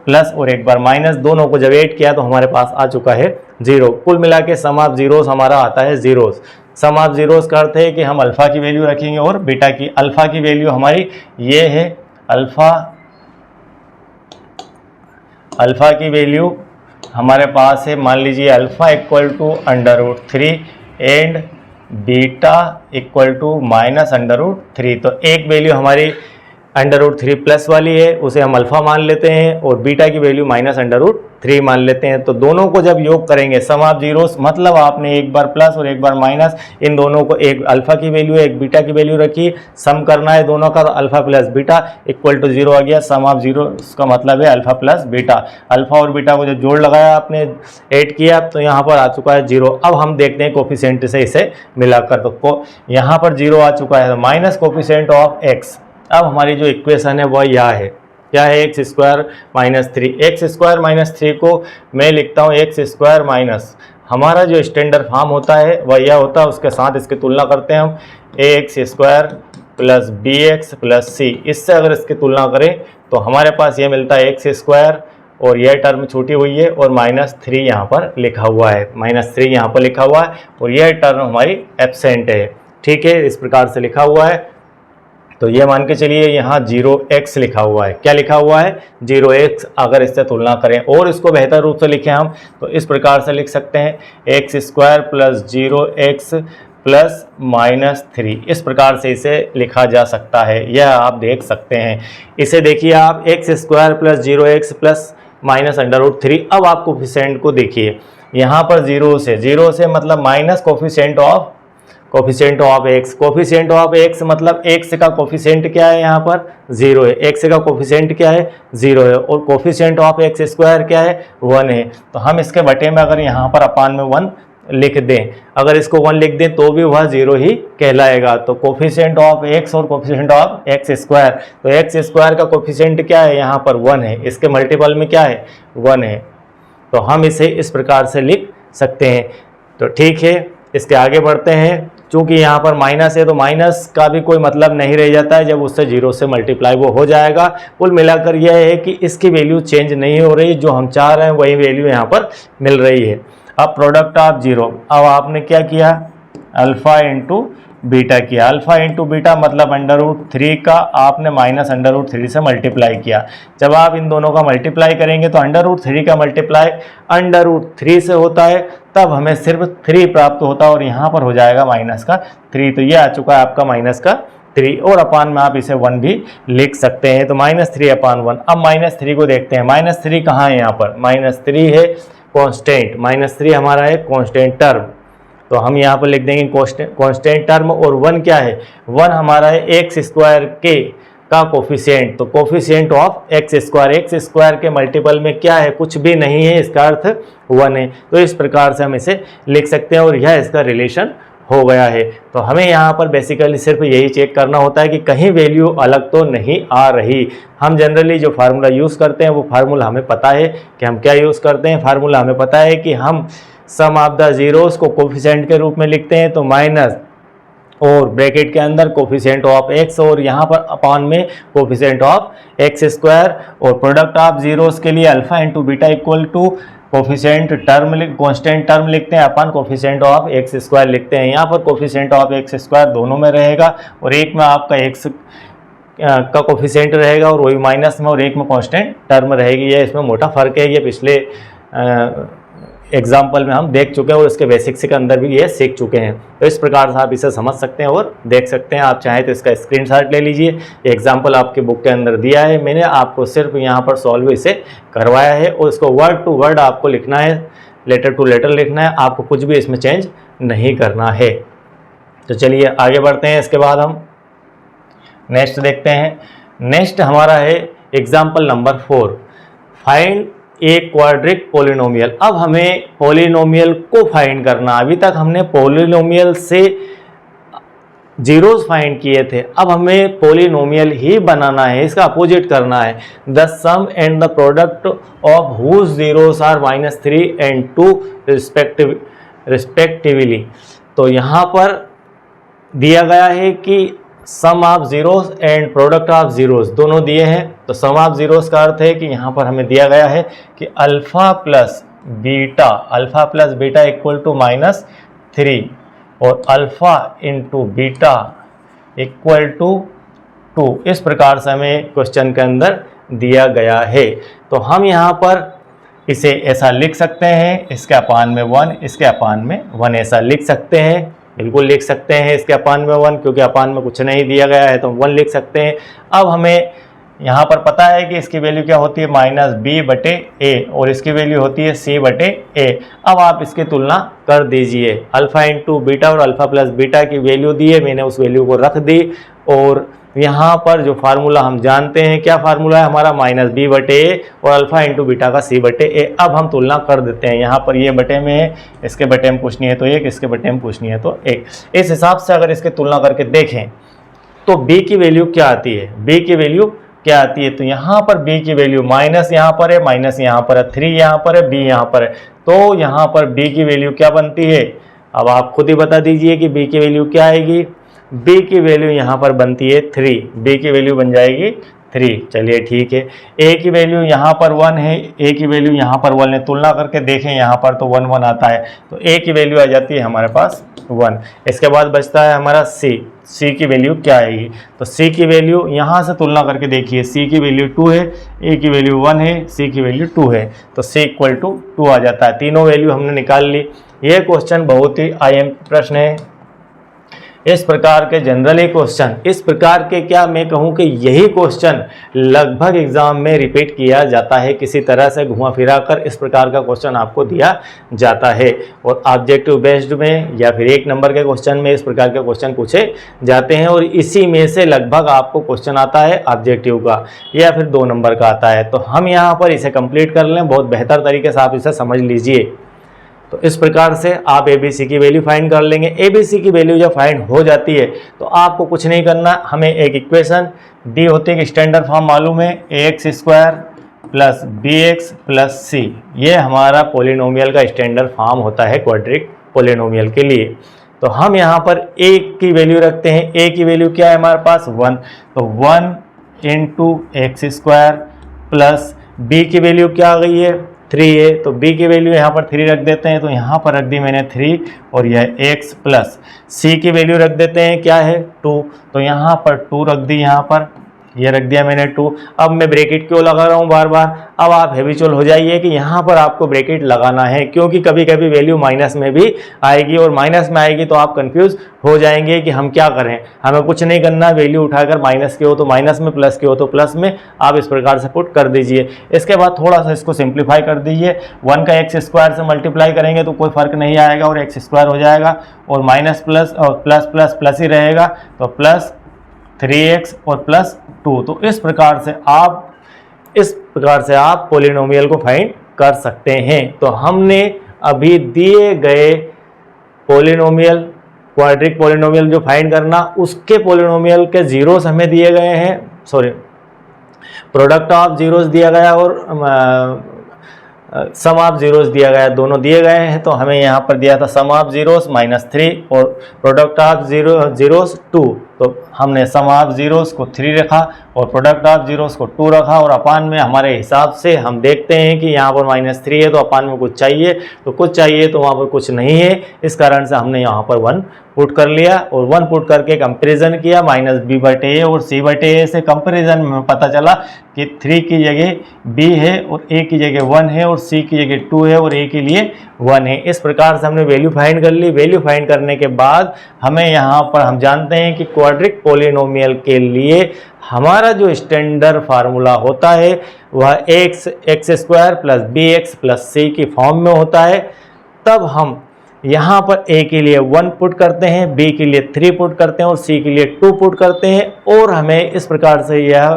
प्लस और एक बार माइनस, दोनों को जब ऐड किया तो हमारे पास आ चुका है जीरो। कुल मिला के सम ऑफ जीरोस हमारा आता है जीरोस। सम ऑफ जीरोस का अर्थ है कि हम अल्फा की वैल्यू रखेंगे और बीटा की। अल्फा की वैल्यू हमारी ये है, अल्फा की वैल्यू हमारे पास है, मान लीजिए alpha equal to √3 and beta equal to -√3। तो एक वैल्यू हमारी √3 प्लस वाली है, उसे हम अल्फ़ा मान लेते हैं, और बीटा की वैल्यू -√3 मान लेते हैं। तो दोनों को जब योग करेंगे सम ऑफ जीरोस, मतलब आपने एक बार प्लस और एक बार माइनस, इन दोनों को, एक अल्फ़ा की वैल्यू एक बीटा की वैल्यू रखी, सम करना है दोनों का, तो alpha plus beta equal to 0 आ गया। सम ऑफ जीरोस का मतलब है अल्फ़ा प्लस बीटा। अल्फ़ा और बीटा को जब जोड़ लगाया आपने, ऐड किया, तो यहाँ पर आ चुका है 0। अब हम देखते हैं कोफिशिएंट से इसे मिलाकर, तो यहाँ पर 0 आ चुका है, माइनस कोफिशिएंट ऑफ x। अब हमारी जो इक्वेशन है वह यह है, क्या है, x² - 3। x² - 3 को मैं लिखता हूँ x² माइनस, हमारा जो स्टैंडर्ड फॉर्म होता है वह यह होता है, उसके साथ इसकी तुलना करते हैं हम, ax² plus bx plus c। इससे अगर इसकी तुलना करें तो हमारे पास ये मिलता है x² और यह टर्म छूटी हुई है, और -3 यहाँ पर लिखा हुआ है, -3 यहाँ पर लिखा हुआ है, और यह टर्म हमारी एब्सेंट है। ठीक है, इस प्रकार से लिखा हुआ है। तो ये मान के चलिए यहाँ 0x लिखा हुआ है, क्या लिखा हुआ है, 0x। अगर इससे तुलना करें और इसको बेहतर रूप से लिखें हम, तो इस प्रकार से लिख सकते हैं x² प्लस 0x प्लस -3। इस प्रकार से इसे लिखा जा सकता है, यह आप देख सकते हैं। इसे देखिए आप, x² प्लस 0x प्लस -√3। अब आप कोफिशिएंट को देखिए, यहाँ पर 0 से मतलब minus coefficient of x। Coefficient of x मतलब x का कोफिशिएंट क्या है, यहाँ पर 0 है, x का कोफिशिएंट क्या है, 0 है, और कोफिशिएंट ऑफ x² क्या है, 1 है। तो हम इसके बटे में अगर यहाँ पर अपान में 1 लिख दें, अगर इसको 1 लिख दें तो भी वह 0 ही कहलाएगा। तो कोफिशिएंट ऑफ x और कोफिशिएंट ऑफ x², तो x² का कोफिशिएंट क्या है, यहाँ पर 1 है, इसके मल्टीपल में क्या है, 1 है। तो हम इसे इस प्रकार से लिख सकते हैं। तो ठीक है, इसके आगे बढ़ते हैं। चूंकि यहाँ पर माइनस है, तो माइनस का भी कोई मतलब नहीं रह जाता है, जब उससे 0 से मल्टीप्लाई वो हो जाएगा। कुल मिलाकर यह है कि इसकी वैल्यू चेंज नहीं हो रही, जो हम चाह रहे हैं वही वैल्यू यहाँ पर मिल रही है। अब प्रोडक्ट ऑफ 0, अब आपने क्या किया, अल्फ़ा इंटू बीटा किया। अल्फ़ा इंटू बीटा मतलब √3 का आपने -√3 से मल्टीप्लाई किया। जब आप इन दोनों का मल्टीप्लाई करेंगे तो √3 का मल्टीप्लाई √3 से होता है, तब हमें सिर्फ 3 प्राप्त होता है, और यहाँ पर हो जाएगा -3। तो ये आ चुका है आपका -3, और अपान में आप इसे 1 भी लिख सकते हैं। तो -3/1। अब -3 को देखते हैं, -3 कहाँ है, यहाँ पर -3 है कॉन्स्टेंट, -3 हमारा है कॉन्स्टेंट टर्म। तो हम यहाँ पर लिख देंगे कॉन्स्टेंट टर्म, और 1 क्या है, 1 हमारा है x² के का कोफिशिएंट। तो कोफिशिएंट ऑफ x² के मल्टीपल में क्या है, कुछ भी नहीं है, इसका अर्थ 1 है। तो इस प्रकार से हम इसे लिख सकते हैं, और यह इसका रिलेशन हो गया है। तो हमें यहाँ पर बेसिकली सिर्फ यही चेक करना होता है कि कहीं वैल्यू अलग तो नहीं आ रही। हम जनरली जो फार्मूला यूज़ करते हैं वो फार्मूला हमें पता है कि हम क्या यूज़ करते हैं। फार्मूला हमें पता है कि हम सम ऑफ द जीरोस को कोफिशिएंट के रूप में लिखते हैं, तो माइनस और ब्रैकेट के अंदर कोफिशिएंट ऑफ x, और यहाँ पर अपॉन में कोफिशिएंट ऑफ x², और प्रोडक्ट ऑफ जीरोस के लिए alpha into beta equal to coefficient term constant term लिखते हैं, अपन कोफिशिएंट ऑफ x² लिखते हैं। यहाँ पर कोफिशिएंट ऑफ x² दोनों में रहेगा, और एक में आपका x का कोफिशिएंट रहेगा और वही माइनस में, और एक में कांस्टेंट टर्म रहेगी। ये इसमें मोटा फर्क है, ये पिछले एग्जाम्पल में हम देख चुके हैं, और इसके बेसिक्स के अंदर भी ये सीख चुके हैं। तो इस प्रकार से आप इसे समझ सकते हैं और देख सकते हैं। आप चाहें तो इसका स्क्रीनशॉट ले लीजिए, एग्जाम्पल आपके बुक के अंदर दिया है, मैंने आपको सिर्फ यहाँ पर सॉल्व इसे करवाया है, और इसको वर्ड टू वर्ड आपको लिखना है, लेटर टू लेटर लिखना है, आपको कुछ भी इसमें चेंज नहीं करना है। तो चलिए आगे बढ़ते हैं। इसके बाद हम नेक्स्ट देखते हैं। नेक्स्ट हमारा है एग्जाम्पल नंबर 4, फाइंड ए क्वाड्रिक पोलिनोमियल। अब हमें पोलिनोमियल को फाइंड करना। अभी तक हमने पोलिनोमियल से जीरोस फाइंड किए थे, अब हमें पोलिनोमियल ही बनाना है, इसका अपोजिट करना है। The sum and the product of whose zeros are -3 and 2 respectively. तो यहाँ पर दिया गया है कि sum of zeros and product of zeros दोनों दिए हैं। तो सम ऑफ जीरोस का अर्थ है कि यहाँ पर हमें दिया गया है कि alpha plus beta equal to -3 और alpha into beta equal to 2। इस प्रकार से हमें क्वेश्चन के अंदर दिया गया है। तो हम यहाँ पर इसे ऐसा लिख सकते हैं, इसके अपान में 1, इसके अपान में 1 ऐसा लिख सकते हैं, बिल्कुल लिख सकते हैं इसके अपान में 1, क्योंकि अपान में कुछ नहीं दिया गया है तो 1 लिख सकते हैं। अब हमें यहाँ पर पता है कि इसकी वैल्यू क्या होती है -b/a और इसकी वैल्यू होती है c/a। अब आप इसकी तुलना कर दीजिए, अल्फ़ा इंटू बीटा और अल्फ़ा प्लस बीटा की वैल्यू दी है, मैंने उस वैल्यू को रख दी। और यहाँ पर जो फार्मूला हम जानते हैं, क्या फार्मूला है हमारा -b/a और अल्फ़ा इंटू बीटा का c/a। अब हम तुलना कर देते हैं, यहाँ पर ये बटे में है, इसके बटे में पूछनी है तो 1, इसके बटे में पूछनी है तो 1। इस हिसाब से अगर इसकी तुलना करके देखें तो b की वैल्यू क्या आती है, b की वैल्यू क्या आती है, तो यहाँ पर b की वैल्यू माइनस यहाँ पर है, माइनस यहाँ पर है, 3 यहाँ पर है, b यहाँ पर है, तो यहाँ पर b की वैल्यू क्या बनती है। अब आप खुद ही बता दीजिए कि b की वैल्यू क्या आएगी। b की वैल्यू यहाँ पर बनती है 3, b की वैल्यू बन जाएगी 3। चलिए ठीक है, a की वैल्यू यहाँ पर 1 है, a की वैल्यू यहाँ पर 1 है, तुलना करके देखें यहाँ पर तो 1 1 आता है, तो a की वैल्यू आ जाती है हमारे पास 1। इसके बाद बचता है हमारा c की वैल्यू क्या आएगी, तो c की वैल्यू यहाँ से तुलना करके देखिए, c की वैल्यू 2 है, a की वैल्यू 1 है, c की वैल्यू 2 है, तो c = 2 आ जाता है। तीनों वैल्यू हमने निकाल ली। ये क्वेश्चन बहुत ही IMP प्रश्न है। इस प्रकार के जनरली क्वेश्चन, इस प्रकार के क्या मैं कहूँ कि यही क्वेश्चन लगभग एग्जाम में रिपीट किया जाता है, किसी तरह से घुमा फिरा कर इस प्रकार का क्वेश्चन आपको दिया जाता है। और ऑब्जेक्टिव बेस्ड में या फिर 1 नंबर के क्वेश्चन में इस प्रकार के क्वेश्चन पूछे जाते हैं, और इसी में से लगभग आपको क्वेश्चन आता है ऑब्जेक्टिव का या फिर 2 नंबर का आता है। तो हम यहाँ पर इसे कंप्लीट कर लें, बहुत बेहतर तरीके से आप इसे समझ लीजिए। तो इस प्रकार से आप ABC की वैल्यू फाइंड कर लेंगे। ABC की वैल्यू जब फाइंड हो जाती है तो आपको कुछ नहीं करना, हमें एक इक्वेशन दी होती है कि स्टैंडर्ड फॉर्म मालूम है, ax² + bx + c, ये हमारा पोलिनोमियल का स्टैंडर्ड फॉर्म होता है क्वाड्रिक पोलिनोमियल के लिए। तो हम यहाँ पर a की वैल्यू रखते हैं, a की वैल्यू क्या है हमारे पास 1, तो 1 × x² + b की वैल्यू क्या आ गई है 3 है, तो b की वैल्यू यहाँ पर 3 रख देते हैं, तो यहाँ पर रख दी मैंने 3 और यह x प्लस c की वैल्यू रख देते हैं क्या है 2, तो यहाँ पर 2 रख दी, यहाँ पर ये रख दिया मैंने 2। अब मैं ब्रैकेट क्यों लगा रहा हूँ बार बार, अब आप हैबिचुअल हो जाइए कि यहाँ पर आपको ब्रैकेट लगाना है, क्योंकि कभी कभी वैल्यू माइनस में भी आएगी और माइनस में आएगी तो आप कंफ्यूज हो जाएंगे कि हम क्या करें। हमें कुछ नहीं करना, वैल्यू उठाकर माइनस की हो तो माइनस में, प्लस की हो तो प्लस में, आप इस प्रकार से पुट कर दीजिए। इसके बाद थोड़ा सा इसको सिंप्लीफाई कर दीजिए, 1 का x² से मल्टीप्लाई करेंगे तो कोई फर्क नहीं आएगा और x² हो जाएगा, और माइनस प्लस और प्लस प्लस प्लस ही रहेगा, तो प्लस 3x और +2। तो इस प्रकार से आप पोलिनोमियल को फाइंड कर सकते हैं। तो हमने अभी दिए गए पोलिनोमियल, क्वाड्रिक पोलिनोमियल जो फाइंड करना, उसके पोलिनोमियल के जीरोस हमें दिए गए हैं, सॉरी प्रोडक्ट ऑफ जीरोस दिया गया और सम ऑफ जीरोस दिया गया, दोनों दिए गए हैं। तो हमें यहाँ पर दिया था सम ऑफ जीरोस -3 और प्रोडक्ट ऑफ जीरोस 2, तो हमने सम ऑफ जीरोस को 3 रखा और प्रोडक्ट ऑफ जीरोस को 2 रखा, और अपान में हमारे हिसाब से हम देखते हैं कि यहाँ पर -3 है तो अपान में कुछ चाहिए, तो कुछ चाहिए तो वहाँ पर कुछ नहीं है, इस कारण से हमने यहाँ पर 1 पुट कर लिया और 1 पुट करके कंपैरिजन किया -b/a और c/a से। कंपैरिजन में पता चला कि 3 की जगह b है और a की जगह 1 है और c की जगह 2 है और a के लिए 1 है। इस प्रकार से हमने वैल्यू फाइंड कर ली। वैल्यू फाइंड करने के बाद हमें यहाँ पर हम जानते हैं कि क्वाड्रिक पोलिनोमियल के लिए हमारा जो स्टैंडर्ड फार्मूला होता है वह x² + bx + c की फॉर्म में होता है। तब हम यहाँ पर a के लिए 1 पुट करते हैं, b के लिए 3 पुट करते हैं और c के लिए 2 पुट करते हैं, और हमें इस प्रकार से यह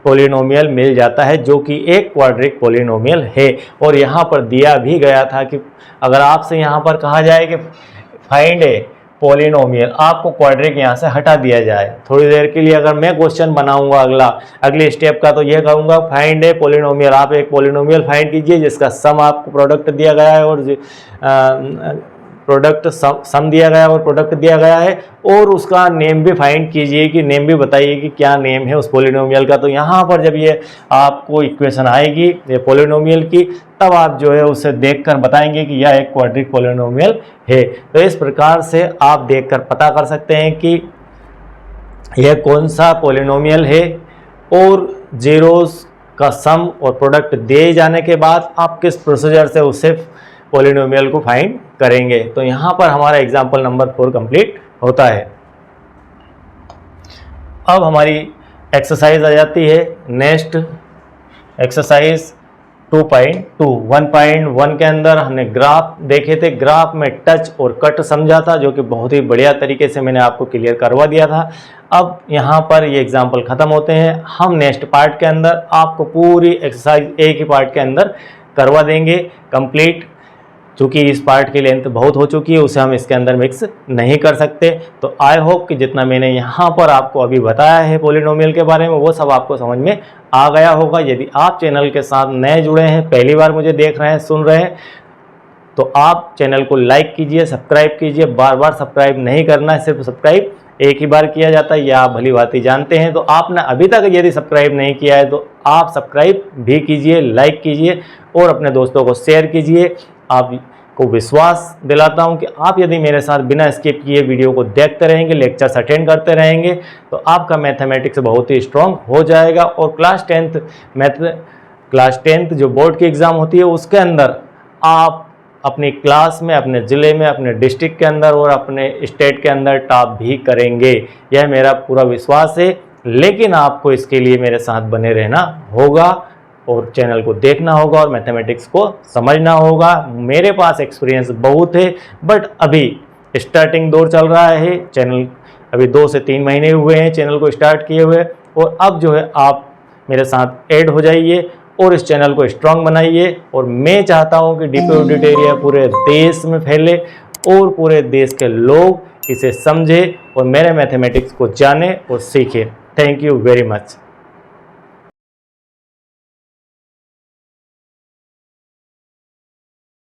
पोलिनोमियल मिल जाता है जो कि एक क्वाड्रिक पोलिनोमियल है। और यहाँ पर दिया भी गया था कि अगर आपसे यहाँ पर कहा जाए कि फाइंड ए पोलिनोमियल, आपको क्वाड्रिक यहाँ से हटा दिया जाए थोड़ी देर के लिए, अगर मैं क्वेश्चन बनाऊंगा अगले स्टेप का, तो ये कहूँगा फाइंड ए पोलिनोमियल, आप एक पोलिनोमियल फाइंड कीजिए जिसका सम आपको प्रोडक्ट दिया गया है और प्रोडक्ट सम दिया गया और प्रोडक्ट दिया गया है, और उसका नेम भी फाइंड कीजिए कि नेम भी बताइए कि क्या नेम है उस पोलिनोमियल का। तो यहाँ पर जब ये आपको इक्वेशन आएगी ये पोलिनोमियल की, तब आप जो है उसे देखकर बताएंगे कि यह एक क्वाड्रिक पोलिनोमियल है। तो इस प्रकार से आप देखकर पता कर सकते हैं कि यह कौन सा पोलिनोमियल है, और जीरोस का सम और प्रोडक्ट दिए जाने के बाद आप किस प्रोसीजर से उससे पॉलिनोमियल को फाइंड करेंगे। तो यहाँ पर हमारा एग्जाम्पल नंबर 4 कंप्लीट होता है। अब हमारी एक्सरसाइज आ जाती है नेक्स्ट एक्सरसाइज 2.2 1.1 के अंदर हमने ग्राफ देखे थे। ग्राफ में टच और कट समझा था, जो कि बहुत ही बढ़िया तरीके से मैंने आपको क्लियर करवा दिया था। अब यहाँ पर ये एग्जाम्पल ख़त्म होते हैं। हम नेक्स्ट पार्ट के अंदर आपको पूरी एक्सरसाइज एक ही पार्ट के अंदर करवा देंगे कंप्लीट। चूँकि इस पार्ट की लेंथ बहुत हो चुकी है, उसे हम इसके अंदर मिक्स नहीं कर सकते। तो आई होप कि जितना मैंने यहाँ पर आपको अभी बताया है पॉलिनोमियल के बारे में, वो सब आपको समझ में आ गया होगा। यदि आप चैनल के साथ नए जुड़े हैं, पहली बार मुझे देख रहे हैं, सुन रहे हैं, तो आप चैनल को लाइक कीजिए, सब्सक्राइब कीजिए। बार बार सब्सक्राइब नहीं करना है, सिर्फ सब्सक्राइब एक ही बार किया जाता है, यह आप भली भांति जानते हैं। तो आपने अभी तक यदि सब्सक्राइब नहीं किया है तो आप सब्सक्राइब भी कीजिए, लाइक कीजिए और अपने दोस्तों को शेयर कीजिए। आपको विश्वास दिलाता हूं कि आप यदि मेरे साथ बिना स्किप किए वीडियो को देखते रहेंगे, लेक्चर्स अटेंड करते रहेंगे, तो आपका मैथमेटिक्स बहुत ही स्ट्रांग हो जाएगा। और क्लास टेंथ जो बोर्ड की एग्ज़ाम होती है, उसके अंदर आप अपनी क्लास में, अपने ज़िले में, अपने डिस्ट्रिक्ट के अंदर और अपने स्टेट के अंदर टॉप भी करेंगे, यह मेरा पूरा विश्वास है। लेकिन आपको इसके लिए मेरे साथ बने रहना होगा और चैनल को देखना होगा और मैथमेटिक्स को समझना होगा। मेरे पास एक्सपीरियंस बहुत है, बट अभी स्टार्टिंग दौर चल रहा है। चैनल अभी 2 से 3 महीने हुए हैं चैनल को स्टार्ट किए हुए, और अब जो है आप मेरे साथ ऐड हो जाइए और इस चैनल को स्ट्रांग बनाइए। और मैं चाहता हूं कि डीपी ऑडिट एरिया पूरे देश में फैले और पूरे देश के लोग इसे समझें और मेरे मैथमेटिक्स को जाने और सीखें। Thank you very much.